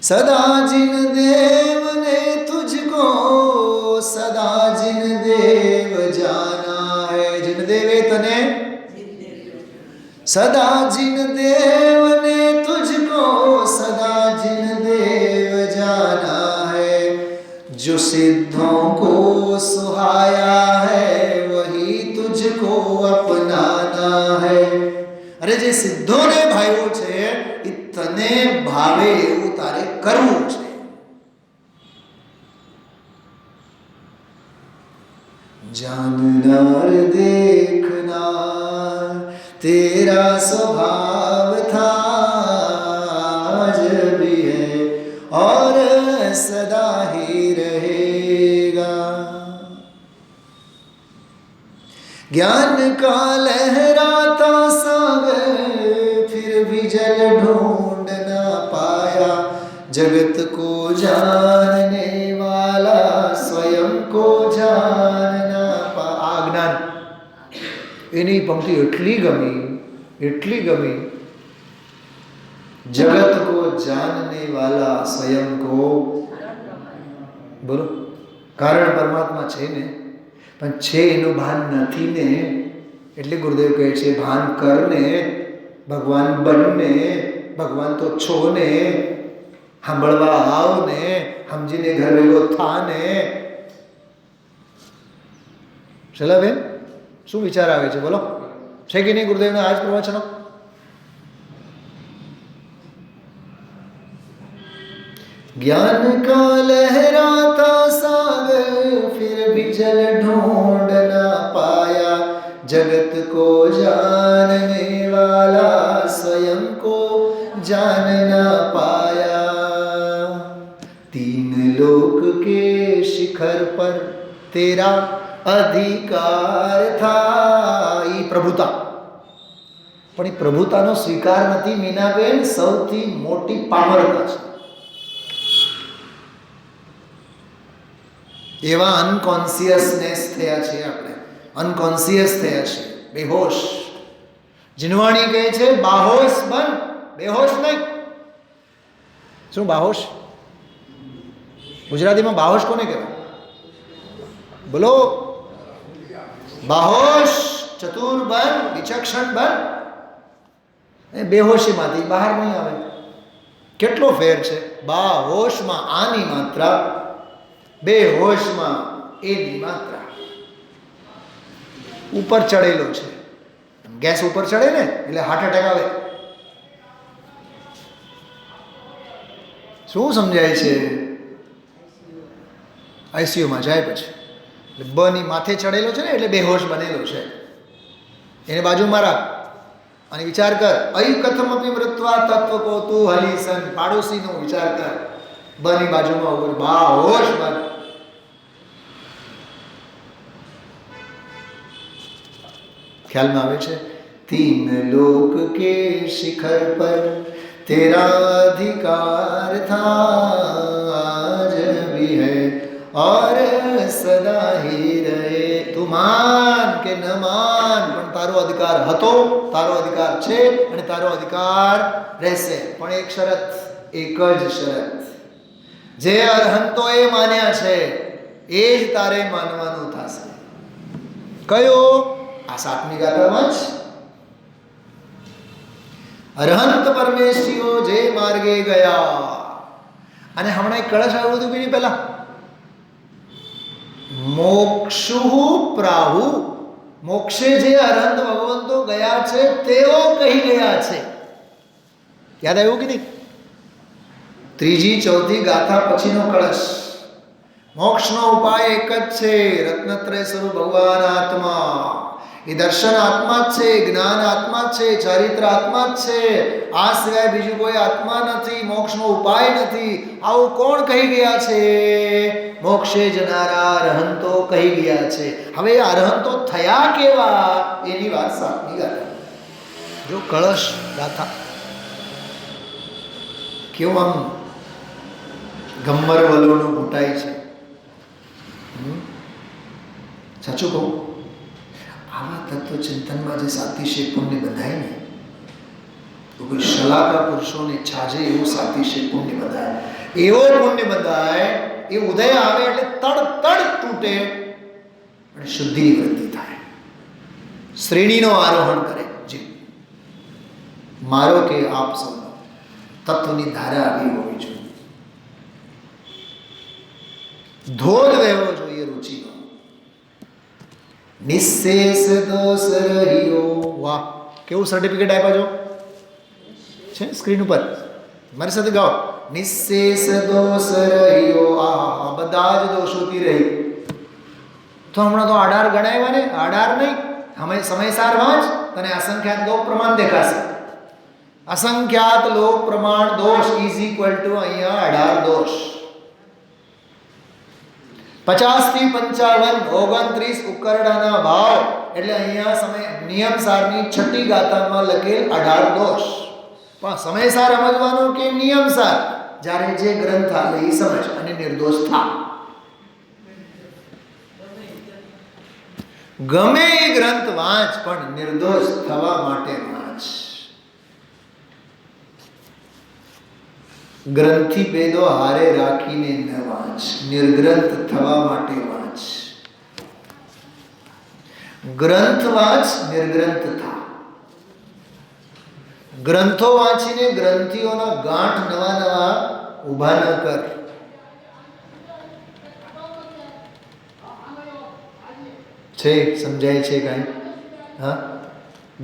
सदा जिन देव ने तुझको सदा जिन देव जाना है. जिन देवे तने सदा जिन देव ने तुझको सदा મને ભાવે એવું તારે કરવું છે. जाननार देखनार तेरा स्वभाव था आज भी है और सदा ही रहेगा. ज्ञान का लहराता सागर फिर भी जल ढूंढ ना पाया. जगत को जानने वाला स्वयं को जानना આ જ્ઞાન એની પંક્તિ એટલી ગમી. જગત કો જાનને વાલા સ્વયં કો, બોલો, કારણ પરમાત્મા છે ને, પણ છે એનું ભાન નથી ને, એટલે ગુરુદેવ કહે છે ભાન કરને, ભગવાન બનને, ભગવાન તો છો ને, સાંભળવા આવ ને, સમજીને ઘર ભેગો થા ને. શૈલાબેન, શું વિચાર આવે છે બોલો? છે કે નહીં ગુરુદેવના આજ પ્રવચનો? ज्ञान का लहराता सागर फिर भी जल ढूंढ ना पाया. जगत को जानने वाला स्वयं को जान ना पाया. तीन लोक के शिखर पर तेरा અધિકાર થા. ઈ પ્રભુતા, પણ એ પ્રભુતાનો સ્વીકાર નથી મીનાબેન, સૌથી મોટી પામરતા છે. એવા અનકોન્શિયસનેસ થયા છે આપણે, અનકોન્શિયસ થયા છે, બેહોશ. જીનવાણી કહે છે બાહોશ બન, બેહોશ નહીં. શું બાહોશ? ગુજરાતીમાં બાહોશ કોને કહેવાય બોલો? બાહોશ, ચતુર બન, વિચક્ષણ બન. બેહોશીમાંથી બહાર નહીં આવે. કેટલો ફેર છે બાહોશમાં આની માત્રા, બેહોશમાં એની માત્રા. ઉપર ચડેલો છે, ગેસ ઉપર ચડે ને એટલે હાર્ટ એટેક આવે. શું સમજાય છે? આઈસીયુમાં જાય પછી બની માથે ચડેલો છે ને એટલે બેહોશ બનેલો છે. એને બાજુમાં રાખ અને વિચાર કર, અય કથમપી મૃત્વા તત્વ કો તું હલીસન. પાડોશીનો વિચાર કર, બની બાજુમાં ઉપર બાહોશ બન. ખ્યાલમાં આવે છે? तीन लोक के शिखर पर तेरा अधिकार था आज भी है और सदा ही रहे. તું માન કે ન માન, પણ તારો અધિકાર હતો, તારો અધિકાર છે અને તારો અધિકાર રહેશે. પણ એક શરત, એક જ શરત, જે અરહંતોએ માન્યા છે એ જ તારે માનવાનું થશે. કયો? આ 7મી ગાથામાં જ અરહંત પરમેશીઓ જે માર્ગે ગયા. અને હમણાં એક કળશ આવ્યું હતું બીજી પહેલા, મોક્ષુ પ્રાહુ. મોક્ષે જે અરહંત ભગવંતો ગયા છે તેઓ કહી ગયા છે. યાદ આવ્યું કે નહીં? 3જી 4થી ગાથા પછીનો કળશ. મોક્ષનો ઉપાય એક જ છે, રત્નત્રય સ્વરૂપ ભગવાન આત્મા. એ દર્શન આત્મા જ છે, જ્ઞાન આત્મા જ છે, ચરિત્ર આત્મા જ છે. આ સિવાય બીજું કોઈ આત્મા નથી, મોક્ષનો ઉપાય નથી. આવું કોણ કહી ગયા છે? મોક્ષે જનારા અરહંતો કહી ગયા છે. હવે અરહંતો થયા કેવા એની વાત 7મી ગાથા. જો કળશ ગાથા કેવું આમ ગમ્મર વલોનું ઘૂંટાય છે. સાચું કહું, આવા તત્વ ચિંતનમાં જે સાતિશય પુણ્ય બંધાય ને, તો કોઈ શલાકા પુરુષોને છાજે એવું સાતિશય પુણ્ય બંધાય, એવો પુણ્ય બંધાય, એ ઉદય આવે એટલે તડ તૂટે અને શુદ્ધિની વૃદ્ધિ થાય. શ્રેણીનો આરોહણ કરે. જી, મારો કે આપ સૌનો તત્વની ધારા આવી હોવી જોઈએ, ધોધ વહેવો જોઈએ રુચિનો. નિશેષ દોષ રહ્યો. વાહ, કેવું સર્ટિફિકેટ આપ્યા છો છે સ્ક્રીન ઉપર. મારી સાથે ગાઓ. નિશેષ દોષ રહ્યો. આ બધા જ દોષોથી રહી. તો હમણાં તો આડાર ગણાવ્યા ને, આડાર નહીં. અમે સમયસાર વાંચ, તને અસંખ્યાત લોક પ્રમાણ દેખાશે. અસંખ્યાત લોક પ્રમાણ દોષ ઇઝ ઇક્વલ ટુ અહીંયા આડાર દોષ. 50 થી 55 29 ઉકરડાના ભાવ એટલે અહીંયા સમય નિયમસારની છઠ્ઠી ગાથામાં લખેલ આડાર દોષ. પણ સમયસાર સમજવાનું કે નિયમસાર? જ્યારે જે ગ્રંથ આલે એ સમજ અને નિર્દોષ થા. ગમે એ ગ્રંથ વાંચ પણ નિર્દોષ થવા માટે વાંચ. ગ્રંથિ ભેદો હારે રાખીને ન વાંચ, નિર્ગ્રંથ થવા માટે વાંચ. ગ્રંથ વાંચ, નિર્ગ્રંથ થા. ગ્રંથો વાંચીને ગ્રંથિઓના ગાંઠ નવા નવા ઊભા ન કર. છે સમજાય છે કાંઈ? હા,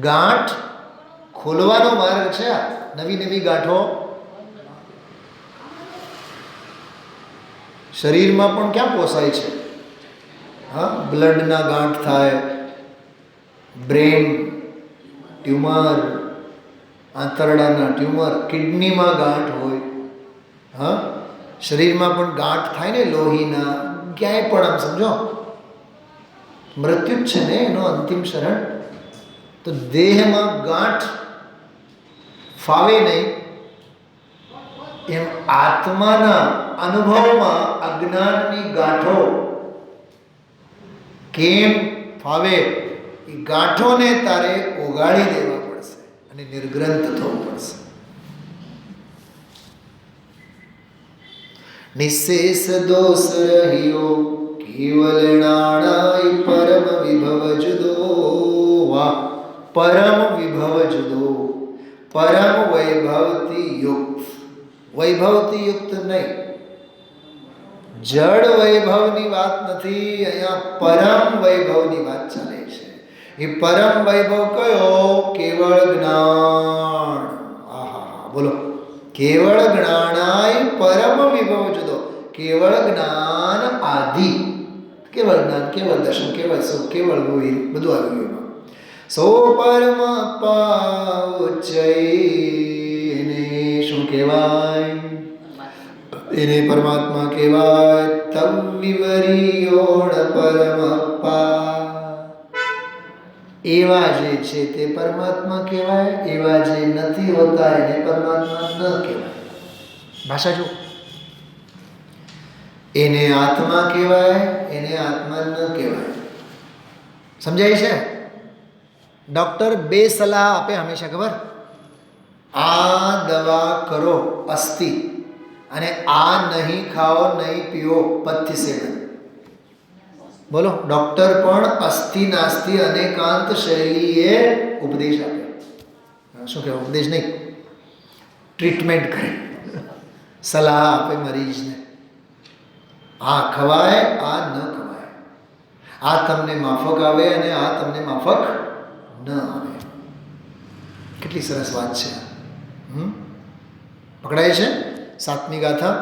ગાંઠ ખોલવાનો માર્ગ છે. નવી નવી ગાંઠો શરીરમાં પણ ક્યાં પોસાય છે? હા, બ્લડના ગાંઠ થાય, બ્રેન ટ્યુમર, આંતરડાના ટ્યુમર, કિડનીમાં ગાંઠ હોય. હા, શરીરમાં પણ ગાંઠ થાય ને, લોહીના ક્યાંય પણ. આમ સમજો, મૃત્યુ જ છે ને એનો અંતિમ શરણ. તો દેહમાં ગાંઠ ફાવે નહીં એમ આત્માના અનુભવમાં અજ્ઞાનની ગાંઠો કેમ ફાવે? એ ગાંઠોને તારે ઓગાળી દેવા પડશે અને નિર્ગ્રંથ થવું પડશે. નિશેષ દોષ રહ્યો, કેવલ નાણાય પરમ વિભવ જુદો. વાહ! પરમ વિભવ જુદો, પરમ વૈભવથી યુક્ત. વૈભવથી યુક્ત નહીં, જડ વૈભવની વાત નથી અહીંયા, પરમ વૈભવની વાત ચાલે છે. એ પરમ વૈભવ કયો? કેવળ જ્ઞાન. આહા, બોલો. કેવળ જ્ઞાનાય પરમ વિભવ જુદો. કેવળ જ્ઞાન આદિ, કેવળ જ્ઞાન, કેવળ દર્શન, કેવળ સુખ, કેવળ ભૂમિ, બધું આવી ગયું. સો પરમ પાવચય, એને શું કહેવાય? એને પરમાત્મા કહેવાય. તમ વિવરીયોણ પરમપ્પા. એવા જે છે તે પરમાત્મા કહેવાય, એવા જે નથી હોતા એને પરમાત્મા ન કહેવાય. ભાષા જો, એને આત્મા કહેવાય, એને આત્મા ન કહેવાય. સમજાય છે? ડૉક્ટર બે સલાહ આપે હંમેશા, ખબર? આ દવા કરો અસ્થિ, અને આ નહીં ખાઓ, નહીં પીઓ પથ્ય સેવન. બોલો, ડૉક્ટર પણ અસ્થિ નાસ્તિ અનેકાંત શૈલીએ ઉપદેશ આપે. શું કહેવાય? ઉપદેશ નહીં, ટ્રીટમેન્ટ કરે, સલાહ આપે મરીજને. આ ખવાય, આ ન ખવાય. આ તમને માફક આવે અને આ તમને માફક ન આવે. કેટલી સરસ વાત છે. પકડાય છે? 7મી ગાથા.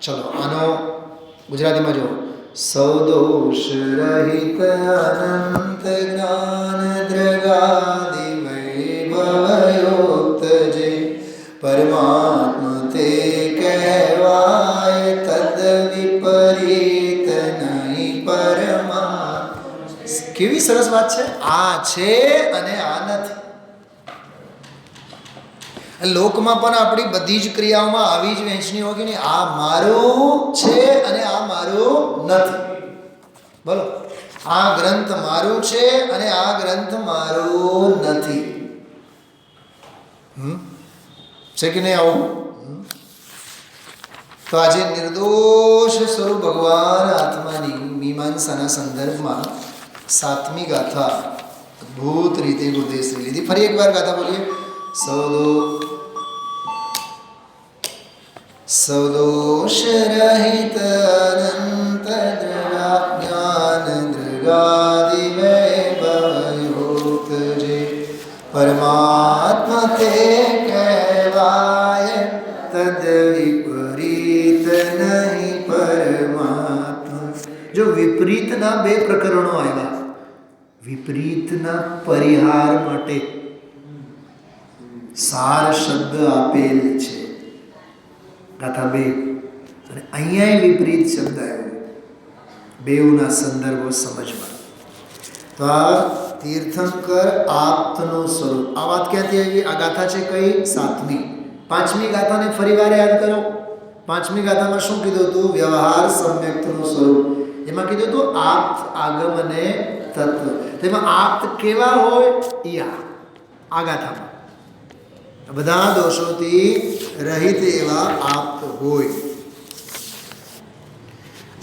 ચલો આનો ગુજરાતીમાં જુઓ. સૌદોષ રહિત અનંત જ્ઞાન દ્રગાદિ વૈભવયુક્ત જે પરમાત્મા તે કહેવાય, તદ વિપરીત નહીં પરમાત્મા. કેવી સરસ વાત છે. આ છે અને આ નથી. લોકમાં પણ આપણી બધી જ ક્રિયાઓમાં આવી જ વહેંચણી હોય કે નહીં? આ મારું છે અને આ મારું નથી. બોલો, આ ગ્રંથ મારું છે અને આ ગ્રંથ મારું નથી. છે કે નહીં આવું? તો આજે નિર્દોષ સ્વરૂપ ભગવાન આત્માની મીમાંસાના સંદર્ભમાં 7મી ગાથા અદ્ભુત રીતે ગુરુદેવશ્રી લીધી. ફરી એકવાર ગાથા બોલીએ. સૌદોષ રહિત અનંત જ્ઞાન દૃગાદિ વૈભવયુક્ત જે પરમાત્મા તે કહેવાય, તદ વિપરીત નહીં પરમાત્મા. જો વિપરીતના બે પ્રકરણો આવ્યા, વિપરીતના પરિહાર માટે સાર શબ્દ આપેલ છે ગાથા 2, અને અહીંયા વિપરીત શબ્દ આવ્યો. બેઉના સંદર્ભો સમજવા. તો આ તીર્થંકર આપ્તનું સ્વરૂપ. આ વાત ક્યાંથી આવી? આ ગાથા છે કઈ? 7મી. 5મી ગાથાને ફરી વાર યાદ કરો. 5મી ગાથામાં શું કીધું હતું? વ્યવહાર સમ્યક્તનું સ્વરૂપ. એમાં કીધું હતું આપ્ત, આગમ અને તત્વ. તેમાં આપ્ત કેવા હોય? આ ગાથામાં બધા દોષોથી રહિત એવા આપ્ત હોય.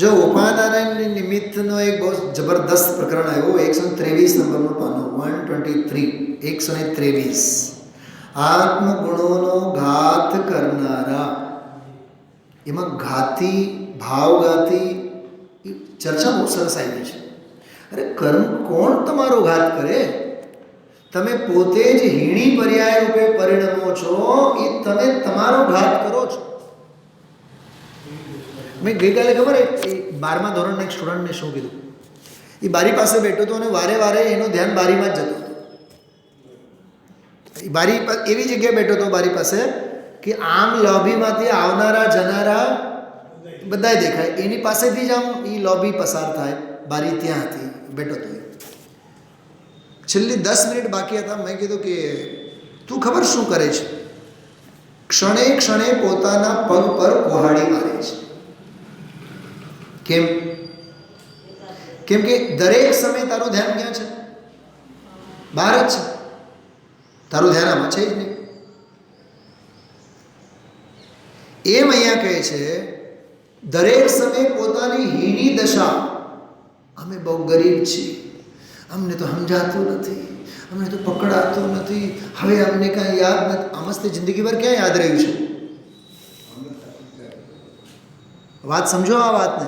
જો ઉપાદાનની નિમિત્તનો એક બહુ જબરદસ્ત પ્રકરણ આવ્યો. 123 નંબરનું પાનું, 123, 123. આત્મગુણોનો ઘાત કરનારા. એમાં ઘાતી, ભાવઘાતી ચર્ચા બહુ સરસ આવી છે. અરે કર્મ કોણ તમારો ઘાત કરે? તમે પોતે જ હીણી પર્યાય રૂપે પરિણમો છો. એ તમે તમારો ઘાત કરો છો. મેં ગઈકાલે ખબર એ 12મા ધોરણના એક સ્ટુડન્ટને શું કીધું? એ બારી પાસે બેઠો હતો અને વારે વારે એનું ધ્યાન બારીમાં જ જતું હતું. એ બારી એવી જગ્યાએ બેઠો હતો બારી પાસે કે આમ લોબીમાંથી આવનારા જનારા બધા દેખાય. એની પાસેથી જ આમ એ લોબી પસાર થાય. બારી ત્યાં હતી, બેઠો હતો. છેલ્લી 10 મિનિટ બાકી હતા. મેં કીધું કે તું ખબર શું કરે છે? ક્ષણે ક્ષણે પોતાના પગ પર કુહાડી મારે છે. કેમ? કેમ કે દરેક સમય તારું ધ્યાન ક્યાં છે? બહાર જ છે. તારું ધ્યાન આમાં છે જ નહીં. એમ અહીંયા કહે છે દરેક સમય પોતાની હીણી દશા. અમે બહુ ગરીબ છીએ, અમને તો સમજાતું નથી, અમને તો પકડાતું નથી, હવે અમને કાંઈ યાદ નથી. આમસ્તે જિંદગીભર ક્યાં યાદ રહ્યું છે? વાત સમજો આ વાતને.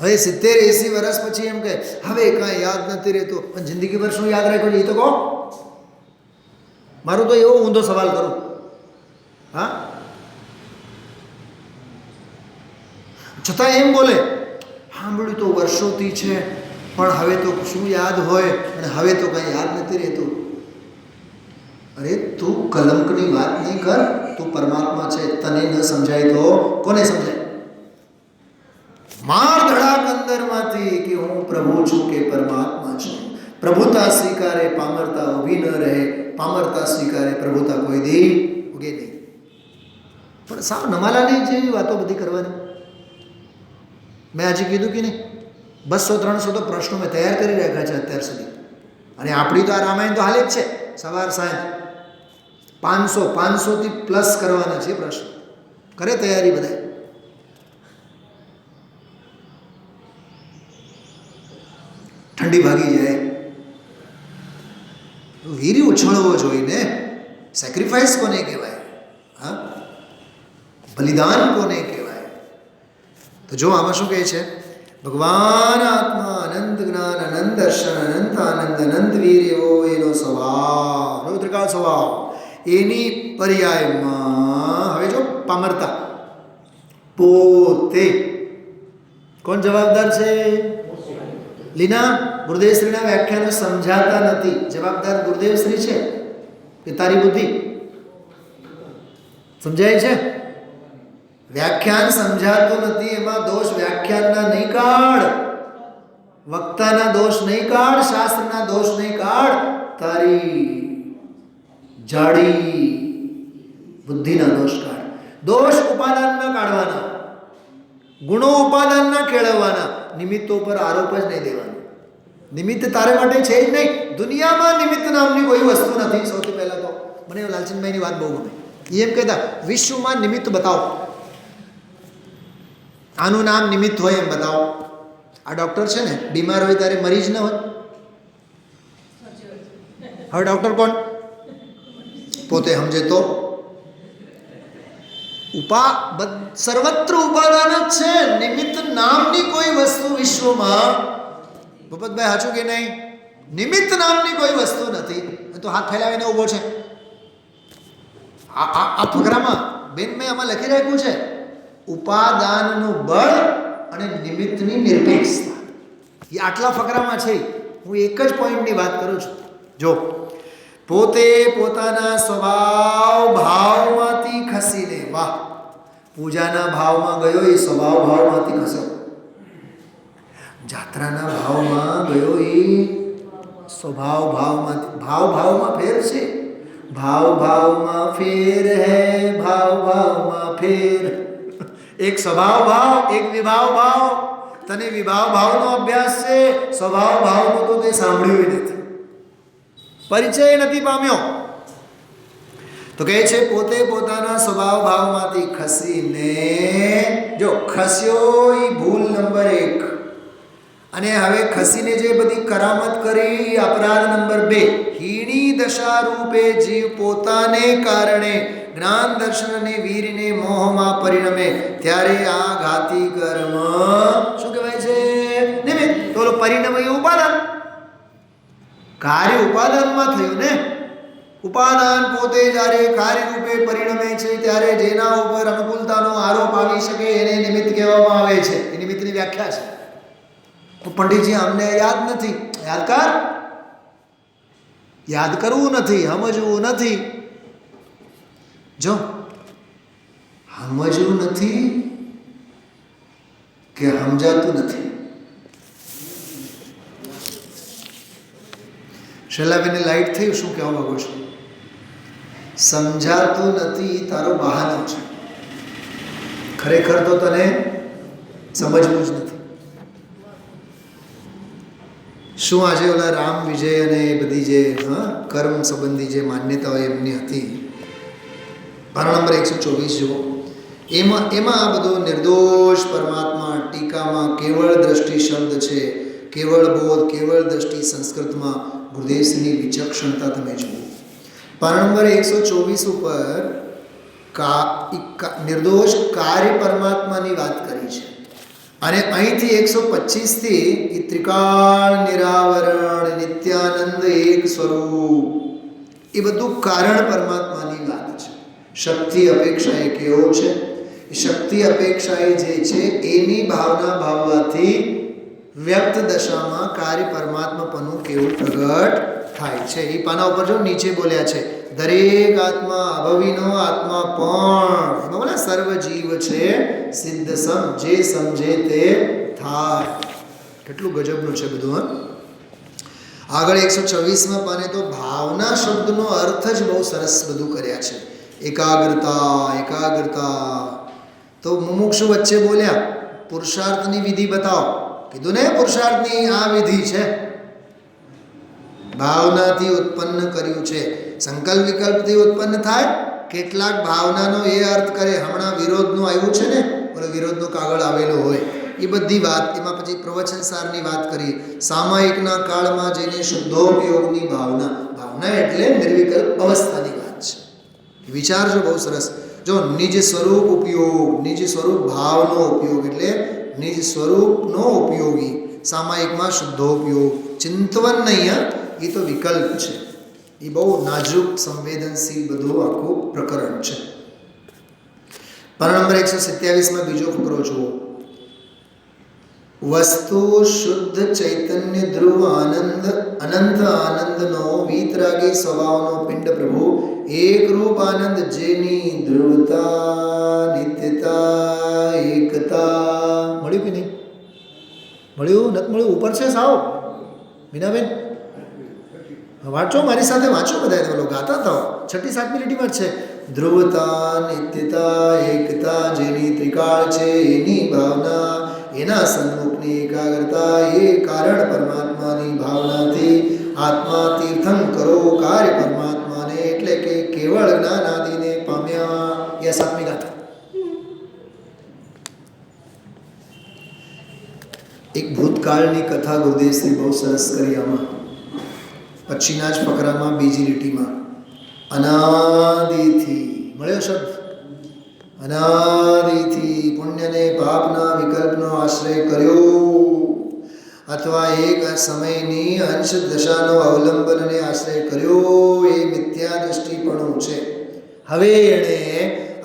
હવે 70-80 વર્ષ પછી એમ કહે હવે કાંઈ યાદ નથી રહેતો, પણ જિંદગીભર શું યાદ રાખ્યું છે એ તો કહો. મારું તો એવો ઊંધો સવાલ કરું. હા, છતાં એમ બોલે સાંભળ્યું તો વર્ષોથી છે, પણ હવે તો શું યાદ હોય, અને હવે તો કાંઈ યાદ નથી રહેતું. અરે તું કલંકની વાત નહીં કર. તું પરમાત્મા છે, તને ન સમજાય તો કોને સમજાય? માર ધડાક અંદરમાંથી કે હું પ્રભુ છું કે પરમાત્મા છું. પ્રભુતા સ્વીકારે પામરતા ઊભી ન રહે, પામરતા સ્વીકારે પ્રભુતા કોઈ દે ઉગે નહીં. પણ સાવ નમાલાની જેવી વાતો બધી કરવાની. મેં આજે કીધું કે નહીં, 200-300 તો પ્રશ્નો મેં તૈયાર કરી રાખ્યા છે અત્યાર સુધી. અને આપણી તો આ રામાયણ તો હાલે જ છે, સવાર સાંજ 500થી પ્લસ કરવાના છે પ્રશ્ન. કરે તૈયારી બધા. ઠંડી ભાગી જાય. વીરી ઉછળવો જોઈને. સેક્રિફાઈસ કોને કહેવાય? હા, બલિદાન કોને કહેવાય? તો જો આમાં શું કહે છે? ભગવાન આત્મા અનંત જ્ઞાન, અનંત દર્શન, અનંત આનંદ, અનંત વીર્ય એનો સ્વભાવ, ત્રિકાળ સ્વભાવ. એની પર્યાયમાં હવે જો પામરતા પોતે. કોણ જવાબદાર છે? લીના ગુરુદેવ શ્રીના વ્યાખ્યાનો સમજાતા નથી. જવાબદાર ગુરુદેવ શ્રી છે કે તારી બુદ્ધિ? સમજાય છે? વ્યાખ્યાન સમજાતું નથી, એમાં દોષ વ્યાખ્યાનના નહીં કાઢ, વક્તાના દોષ નહીં કાઢ, શાસ્ત્રના દોષ નહીં કાઢ, તારી જાડી બુદ્ધિના દોષ કાઢ. દોષ ઉપાદાનના કાઢવાના, ગુણો ઉપાદાનના કેળવવાના, નિમિત્તો પર આરોપ જ નહીં દેવાનો. નિમિત્ત તારે માટે છે જ નહીં. દુનિયામાં નિમિત્ત નામની કોઈ વસ્તુ નથી. સૌથી પહેલા તો મને લાલચંદભાઈની વાત બહુ ગમે. એમ કહેતા વિશ્વમાં નિમિત્ત બતાવો, આનું નામ નિમિત્ત હોય એમ બતાવો. આ ડૉક્ટર છે ને, બીમાર હોય ત્યારે મરીજ ન હોય. હવે ડૉક્ટર કોણ? પોતે સમજે તો. સર્વત્ર ઉપાદાન જ છે. નિમિત્ત નામની કોઈ વસ્તુ વિશ્વમાં, ભૂપતભાઈ સાચું કે નહીં? નિમિત્ત નામની કોઈ વસ્તુ નથી. તો હાથ ફેલાવીને ઊભો છે. આ ફકરામાં બેન મેં આમાં લખી રાખ્યું છે ઉપાદાનનું બળ અને નિમિત્તની નિરપેક્ષતા. એ આટલા ફકરામાં છે. હું એક જ પોઈન્ટની વાત કરું છું. જો પોતે પોતાના સ્વભાવ ભાવમાંથી ખસીને, વાહ, પૂજાના ભાવમાં ગયો એ સ્વભાવ ભાવમાંથી ખસ્યો, જાત્રાના ભાવમાં ગયો એ સ્વભાવ ભાવમાંથી. ભાવ ભાવમાં ફેર છે, ભાવ ભાવમાં ફેર હે, ભાવ ભાવમાં ફેર. એક સ્વભાવ ભાવ, એક વિભાવ ભાવ. તને વિભાવ ભાવનો અભ્યાસ છે, સ્વભાવ ભાવનો તો તે સાંભળ્યું નથી, પરિચય નથી પામ્યો. તો કહે છે પોતે પોતાના સ્વભાવ ભાવમાંથી ખસીને, જો ખસ્યો એ ભૂલ નંબર 1. અને હવે ખસીને જે બધી કરામત કરી, અપરાધ નંબર 2. હીણી દશા રૂપે જીવ પોતાને કારણે જ્ઞાન દર્શન અને વીરને મોહમાં પરિણમે, ત્યારે આ ઘાતી કર્મ શું કહેવાય છે? નિમિત્ત. તો પરિણમ એ ઉપાદાન, કાર્ય ઉપાદાનમાં થયું ને. ઉપાદાન પોતે જ્યારે કાર્ય રૂપે પરિણમે છે ત્યારે જેના ઉપર અનુકૂળતાનો આરોપ આવી શકે એને નિમિત્ત કહેવામાં આવે છે. એ નિમિત્તની વ્યાખ્યા છે. તો પંડિતજી અમને યાદ નથી. યાદ કર. યાદ કરવું નથી, સમજવું નથી. જો સમજવું નથી કે સમજાતું નથી. શૈલાબેનને લાઈટ થયું, શું કહેવા માંગો છો? સમજાતું નથી તારો બહાનો છે. ખરેખર તો તને સમજવું જ નથી. શું આજે ઓલા રામ વિજય અને એ બધી જે કર્મ સંબંધી જે માન્યતાઓ એમની હતી, પાના નંબર 124 જુઓ. એમાં આ બધો નિર્દોષ પરમાત્મા ટીકામાં કેવળ દ્રષ્ટિ શબ્દ છે. કેવળ બોધ, કેવળ દ્રષ્ટિ સંસ્કૃતમાં ગુરુદેવની વિચક્ષણતા તમે જુઓ. પાના નંબર 124 ઉપર નિર્દોષ કાર્ય પરમાત્માની વાત કરી છે. અને અહીંથી 125 થી એ ત્રિકાળ નિરાવરણ નિત્યાનંદ એક સ્વરૂપ, એ બધું કારણ પરમાત્માની વાત છે. શક્તિ અપેક્ષા એ કેવો છે? શક્તિ અપેક્ષા એ જે છે એની ભાવના ભાવવાથી વ્યક્ત દશામાં કાર્ય પરમાત્માપણું કેવું પ્રગટ થાય છે. એ પાના ઉપર જો નીચે બોલ્યા છે, દરેક આત્મા અભવિનો આત્મા પણ, એમાં બોલે સર્વ જીવ છે સિદ્ધ સમ, જે સમજે તે થાય. કેટલું ગજબનું છે બધું. આગળ 126માં પાને તો ભાવના શબ્દનો અર્થ જ બહુ સરસ બધું કર્યા છે. એકાગ્રતા, એકાગ્રતા. તો મુમુક્ષુ વચ્ચે બોલ્યા પુરુષાર્થની વિધિ બતાવો. કીધું ને પુરુષાર્થની આ વિધિ છે, ભાવનાથી ઉત્પન્ન કર્યું છે. સંકલ્પ વિકલ્પથી ઉત્પન્ન થાય. કેટલાક ભાવનાનો એ અર્થ કરે. હમણાં વિરોધનું આવ્યું છે ને, બોલો વિરોધનો કાગળ આવેલો હોય, એ બધી વાત. એમાં પછી પ્રવચન સારની વાત કરી. સામાયિકના કાળમાં જઈને શુદ્ધોપયોગની ભાવના, ભાવના એટલે નિર્વિકલ્પ અવસ્થાની વાત છે. વિચારજો, બહુ સરસ. જો નિજ સ્વરૂપ ઉપયોગ, નિજ સ્વરૂપ ભાવનો ઉપયોગ એટલે નિજ સ્વરૂપનો ઉપયોગી. સામાયિકમાં શુદ્ધોપયોગ, ચિંતવન નહીં, એ તો વિકલ્પ છે. એ બહુ નાજુક સંવેદનશીલ બધું આખું પ્રકરણ છે. પાના નંબર 127માં બીજો ફકરો જુઓ. વસ્તુ શુદ્ધ ચૈતન્ય ધ્રુવ આનંદ અનંત આનંદનો વીતરાગી સ્વભાવનો પિંડ પ્રભુ એકરૂપ આનંદ, જેની ધ્રુવતા નિત્યતા એકતા. મળ્યું કે નહીં? મળ્યું નથી મળ્યું? ઉપર છે સાવ. મીનાબેન વાંચો, મારી સાથે વાંચો. બધા બોલો ગાતા થાઓ. 6મી 7મી લીટીમાં છે. ધ્રુવતા નિત્યતા એકતા, જેની ત્રિકાળ છે એની ભાવના, એના સન્મુખની એકાગ્રતા, એ કારણ પરમાત્માની ભાવનાથી આત્મા તીર્થમ કરો કાર્ય પરમાત્માને, એટલે કે કેવળ જ્ઞાન આદિને પામ્યા. એ 7મી ગાથા. એક ભૂતકાળની કથા ગુરુદેવશ્રી બહુ સરસ કરી આમાં. પછીના જ ફકરામાં બીજી લીટીમાં અનાદિથી મળ્યો શબ્દ. અનાદિથી પુણ્યને પાપના વિકલ્પનો આશ્રય કર્યો, અથવા એક સમયની અંશ દશાનો અવલંબનને આશ્રય કર્યો, એ મિથ્યા દ્રષ્ટિપણું છે. હવે એણે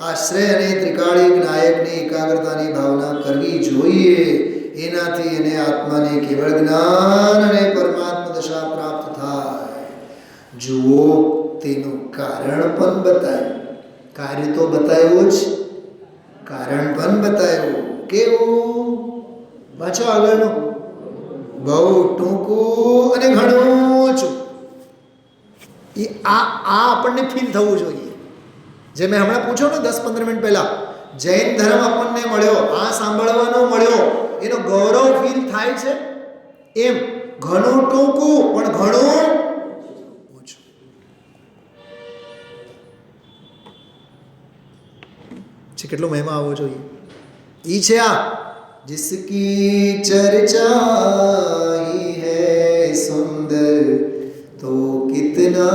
આશ્રય અને ત્રિકાળી નાયકની એકાગ્રતાની ભાવના કરવી જોઈએ. એનાથી એને આત્માને કેવળ જ્ઞાન અને પરમાત્મા દશા પ્રાપ્ત થાય. જુઓ, તેનું કારણ પણ બતાવ્યું. કાર્ય તો બતાવ્યું જ, કારણ પણ બતાવ્યું. કેવું? પાછો આગળનો બહુ ટૂંકું અને ઘણું ઊંચું. આ આપણને ફીલ થવું જોઈએ. જે મેં હમણાં પૂછ્યો ને 10-15 મિનિટ પહેલા, જૈન ધર્મ આપણને મળ્યો, આ સાંભળવાનો મળ્યો, એનો ગૌરવ ફીલ થાય છે. એમ ઘણું ટૂંકું પણ ઘણું ઓછું. કેટલો મહિમા આવવો જોઈએ. ઈ છે આ जिसकी चर्चा ही है सुंदर तो कितना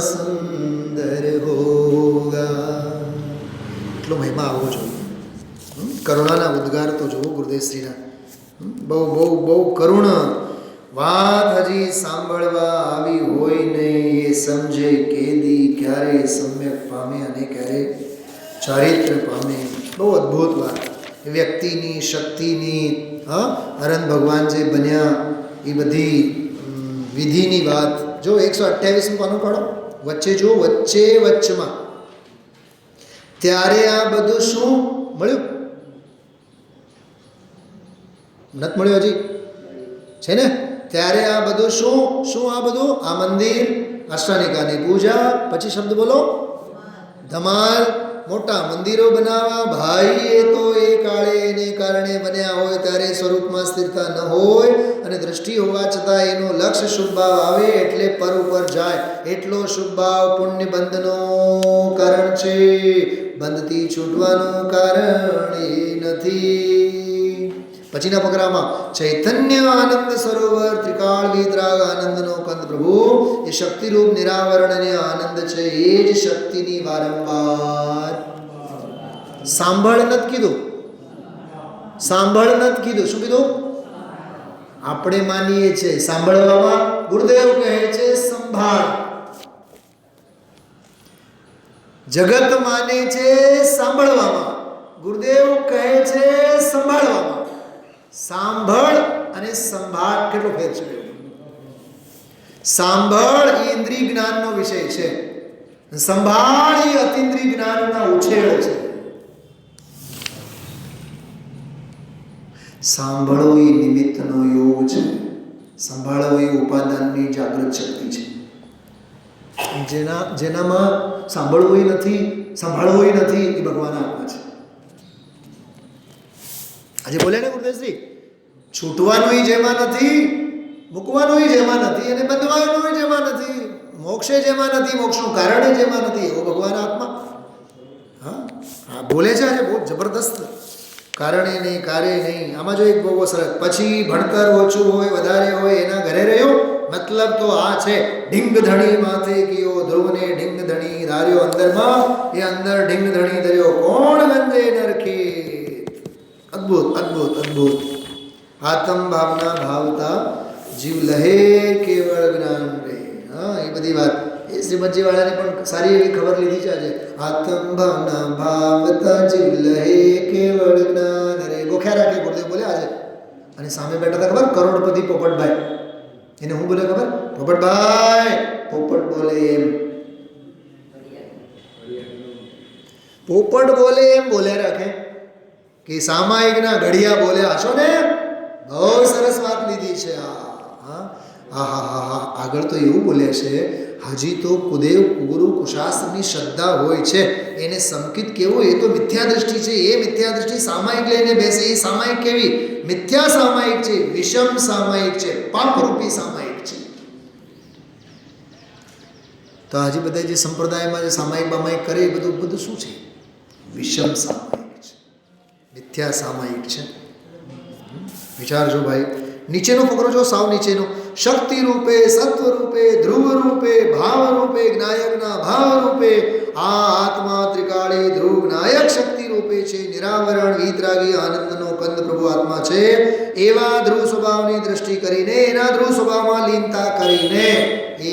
सुंदर होगा. એટલો મહિમા આવવો જોઈએ. કરુણાના ઉદ્ગાર તો જુઓ ગુરુદેવશ્રીના. બહુ બહુ બહુ કરુણ વાત હજી સાંભળવા આવી હોય નહીં એ સમજે કેદી ક્યારે સમ્યક પામે અને ક્યારે ચારિત્ર પામે. બહુ અદ્ભુત વાત. વ્યક્તિની શક્તિની અનંત ભગવાન જે બન્યા એ બધી વિધિની વાત જો 128 પાનું પાડો વચ્ચે જો વચ્ચેમાં ત્યારે આ બધું શું મળ્યું? નથી મળ્યું હજી છે ને? ત્યારે આ બધું શું આ બધું? આ મંદિર, અષ્ટાનિકાની પૂજા, પછી શબ્દ બોલો ધમાલ. મોટા મંદિરો બનાવવા ભાઈ એ તો એ કાળે એને કારણે બન્યા હોય ત્યારે સ્વરૂપમાં સ્થિરતા ન હોય અને દ્રષ્ટિ હોવા છતાં એનો લક્ષ્ય શુભ ભાવ આવે એટલે પર ઉપર જાય. એટલો શુભ ભાવ પુણ્ય બંધનો કારણ છે, બંધથી છૂટવાનું કારણ એ નથી. પછીના ફકરામાં ચૈતન્ય આનંદ સરોવર ત્રિકાળ વિતરાગ આનંદનો કંદ પ્રભુ એ શક્તિરૂપ નિરાવરણ અને આનંદ છે. એ જ શક્તિની વારંવાર સાંભળ નથી કીધું, સાંભળ નથી કીધું. શું કીધું? આપણે માનીએ છીએ સાંભળવામાં, ગુરુદેવ કહે છે સંભાળ. જગત માને છે સાંભળવામાં, ગુરુદેવ કહે છે સંભાળવામાં. સાંભળ અને સંભાળ કેટલો ફેર છે? સાંભળ એ ઇન્દ્રિય જ્ઞાનનો વિષય છે, સંભાળ એ અતિન્દ્રિય જ્ઞાનના ઉછેર છે. સાંભળો એ નિમિત્તનો યોગ છે, સંભાળો એ ઉપાદાનની જાગૃત શક્તિ છે. જેનામાં સાંભળવું નથી, સંભાળવું નથી એ ભગવાન આત્મા છે. આજે બોલ્યા ને ગુરુદેવશ્રી, છૂટવાનું જેમાં નથી, મૂકવાનું જેમાં નથી અને બંધવાનું જેમાં નથી, મોક્ષે જેમાં નથી, મોક્ષનું કારણ જેમાં નથી, એવો ભગવાન આત્મા. હા બોલે છે આજે બહુ જબરદસ્ત. કારણે નહીં, કાર્ય નહીં. આમાં જો એક બહુ સરસ, પછી ભણતર ઓછું હોય વધારે હોય એના ઘરે રહ્યો, મતલબ તો આ છે ઢીંગ ધણી માથે કયો ધ્રુવને ઢીંગ ધણી ધાર્યો અંદરમાં, એ અંદર ઢીંગ ધણી ધર્યો કોણ ગંજે નરખે. અદ્ભુત અદ્ભુત અદ્ભુત. આત્મ ભાવના ભાવતા જીવ લહે કેવળ જ્ઞાન રે. હા એ બધી વાત એ શ્રીમદજી વાળાને પણ સારી એવી ખબર લીધી છે આજે. આત્મ ભાવના ભાવતા જીવ લહે કેવળ જ્ઞાન રે. ગોખ્યા રાખે ગુરુદેવ બોલે આજે. અને સામે બેઠા હતા ખબર કરોડપતિ પોપટભાઈ, એને હું બોલે ખબર? પોપટભાઈ પોપટ બોલે એમ, પોપટ બોલે એમ બોલ્યા રાખે કે સામાયિકના ઘડિયા બોલ્યા હશો ને. બહુ સરસ વાત લીધી છે. આગળ તો એવું બોલે છે, હજી તો કુદેવ ગુરુ કુશાસ્ત્રની શ્રદ્ધા હોય છે એને સંકિત કેવું? એ તો મિથ્યા દ્રષ્ટિ છે. એ મિથ્યા દ્રષ્ટિ સામાયિક લઈને બેસે. એ સામાયિક કેવી? મિથ્યા સામાયિક છે, વિષમ સામાયિક છે, પાપરૂપી સામાયિક છે. તો હજી બધા જે સંપ્રદાયમાં જે સામાયિક બામાયિક કરે એ બધું શું છે? વિષમ સામાયિક છે, મિથ્યા સામાયિક છે. વિચારજો ભાઈ. નીચેનો ફકરો જો, સાવ નીચેનો. શક્તિ રૂપે, સત્વ રૂપે, ધ્રુવ રૂપે, ભાવ રૂપે, જ્ઞાયકના ભાવ રૂપે આ આત્મા ત્રિકાળી ધ્રુવ જ્ઞાયક શક્તિ રૂપે છે. નિરાવરણ વિતરાગી આનંદનો કંદ પ્રભુ આત્મા છે. એવા ધ્રુવ સ્વભાવની દ્રષ્ટિ કરીને, એના ધ્રુવ સ્વભાવમાં લીનતા કરીને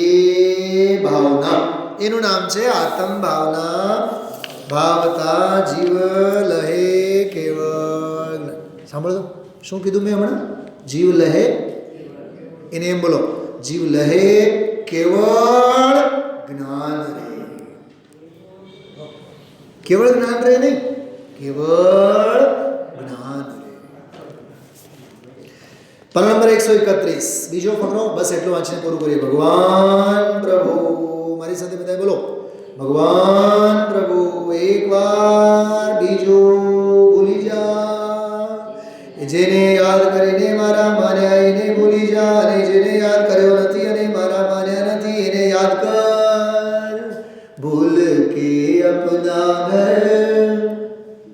એ ભાવના, એનું નામ છે આત્મ ભાવના ભાવતા જીવ લહે કેવળ. સાંભળો શું કીધું મેં હમણાં? જીવ લહે, એને એમ બોલો, જીવ લહે કેવળ જ્ઞાન રહે. કેવળ જ્ઞાન રહે નહીં, કેવળ જ્ઞાન રહે. પાના નંબર 131, બીજો ફકરો. બસ એટલું વાંચીને પૂરું કરીએ. ભગવાન પ્રભુ, મારી સાથે બધા બોલો, ભગવાન પ્રભુ એક વાર બીજું ભૂલી જા. જેને યાદ કરીને મારા માન્યા એને ભૂલી જા, અને જેને યાદ કર્યો નથી અને મારા માન્યા નથી એને યાદ કર. ભૂલ કે અપના ઘર.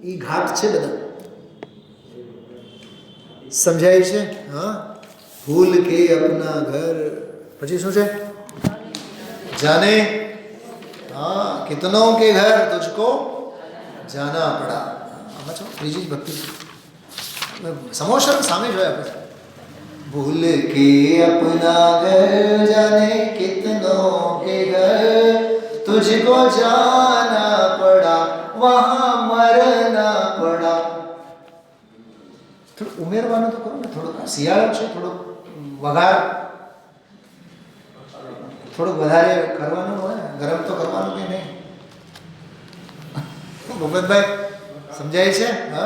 ઈ ઘાટ છે બધા, સમજાય છે? હા, ભૂલ કે અપના ઘર. પછી શું છે? જાને. हाँ, कितनों के घर तुझको जाना पड़ा. આમાં છો ત્રીજી જ ભક્તિ સમોશન સામે જોયા આપણે. ભૂલ કે અપના ઘર જાને કિતનોं के घर तुझको जाना पड़ा वहाँ मरना पड़ा. થોડું ઉમેરવાનું તો કરો ને, થોડુંક શિયાળો છે, થોડુંક વઘાર થોડુંક વધારે કરવાનું હોય ને, ગરમ તો કરવાનું કે નહીં. ભગવતભાઈ સમજાય છે? હા.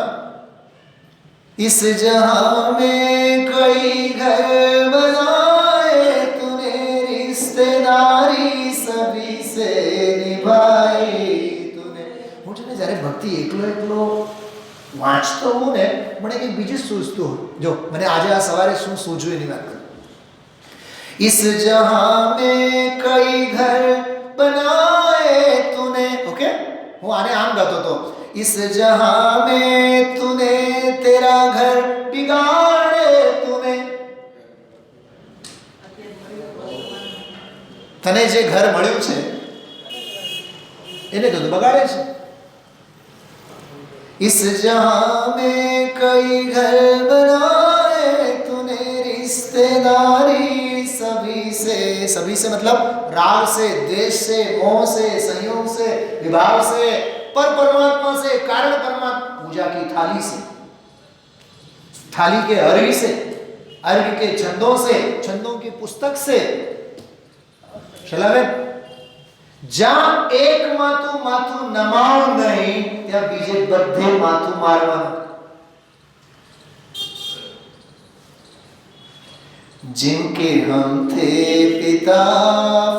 इस जहां में कई घर बनाए तूने रिश्तेदारी सभी से निभाई तूने. હું છે ને જ્યારે ભક્તિ એકલો વાંચતો હું ને, મને કંઈક બીજું સૂઝતું હોય. જો મને આજે આ સવારે શું સૂઝ્યું એની વાત કરું. इस जहां में कई घर बनाए तूने. ओके, હું આને આમ ગાતો હતો. इस जहां में तूने तेरा घर बिगाड़े तूने. તને જે ઘર મળ્યું છે એને તો બગાડે છે. इस जहां में कई घर बनाए तूने रिश्तेदारी सभी से मतलब राग से, द्वेष से, मोह से, संयोग से, विभाव से, पर परमात्मा से, कारण परमात्मा, पूजा की थाली से, थाली के अर्घ से, अर्घ के छंदों से, छंदों की पुस्तक से. चलावे જ્યાં એક માથું નમાવ નહીં, ત્યાં બીજે બધે માથું મારવાનું. जिनके हम थे पिता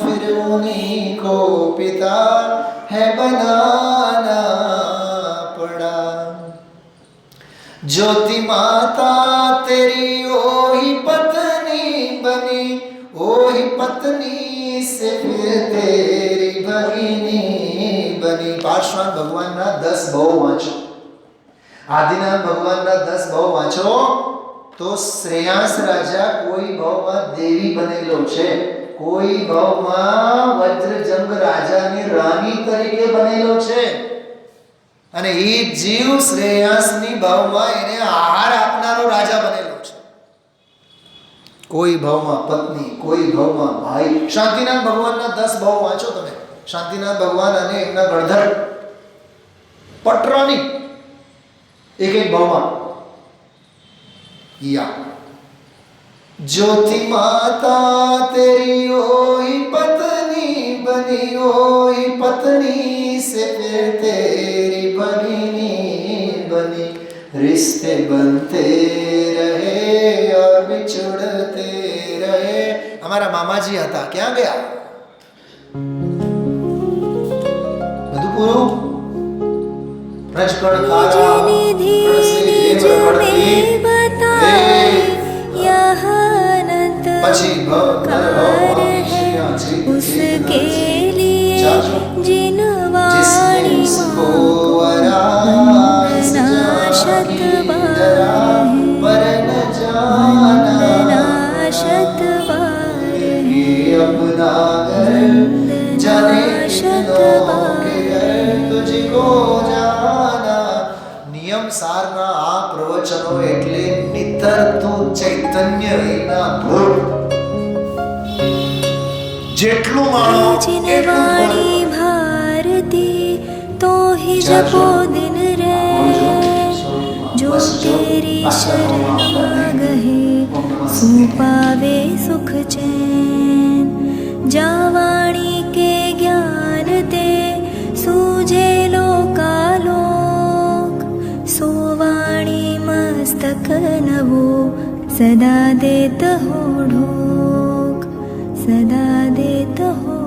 फिर उन्हीं को पिता है बनाना पड़ा. ज्योति माता तेरी ओही पत्नी बनी, ओही पत्नी से फिर तेरी भगिनी बनी. पार्श्वनाथ भगवानના 10 ભાવ વાંચો, આદિનાથ ભગવાનના 10 ભાવ વાંચો તો શ્રેયાંસ રાજા કોઈ ભાવમાં દેવી બનેલો છે, કોઈ ભાવમાં વજ્રજંગ રાજાની રાણી તરીકે બનેલો છે, અને એ જીવ શ્રેયાંસની ભાવમાં એને આહાર આપનારો રાજા બનેલો છે. કોઈ ભાવમાં પત્ની, કોઈ ભાવમાં ભાઈ. શાંતિનાથ ભગવાનના 10 ભાવ વાંચો તમે. શાંતિનાથ ભગવાન અને એમના ગણધર પટરાની એક ભાવમાં. या ज्योति माता तेरी ओही पत्नी बनी, ओही पत्नी से फिर तेरी भगिनी बनी. रिश्ते बनते रहे और बिछड़ते रहे. हमारा मामाजी હતા, ક્યાં ગયા? બધું પૂરું. રજકડ તારા પછી उसके लिए जिन वाणी નિયમ સારના આ પ્રવચનો એટલે નિતર તું ચૈતન્ય વિના ભૂલ. જેટલું માણો जिन वाणी भारती तो ही जपो दिन रे जो तेरी शरण गहे सो पावे सुख चैन जा वाणी के ज्ञान ते सूझे लोकालोक सो वाणी मस्तक नवो सदा देत हो ढोक सदा देत हो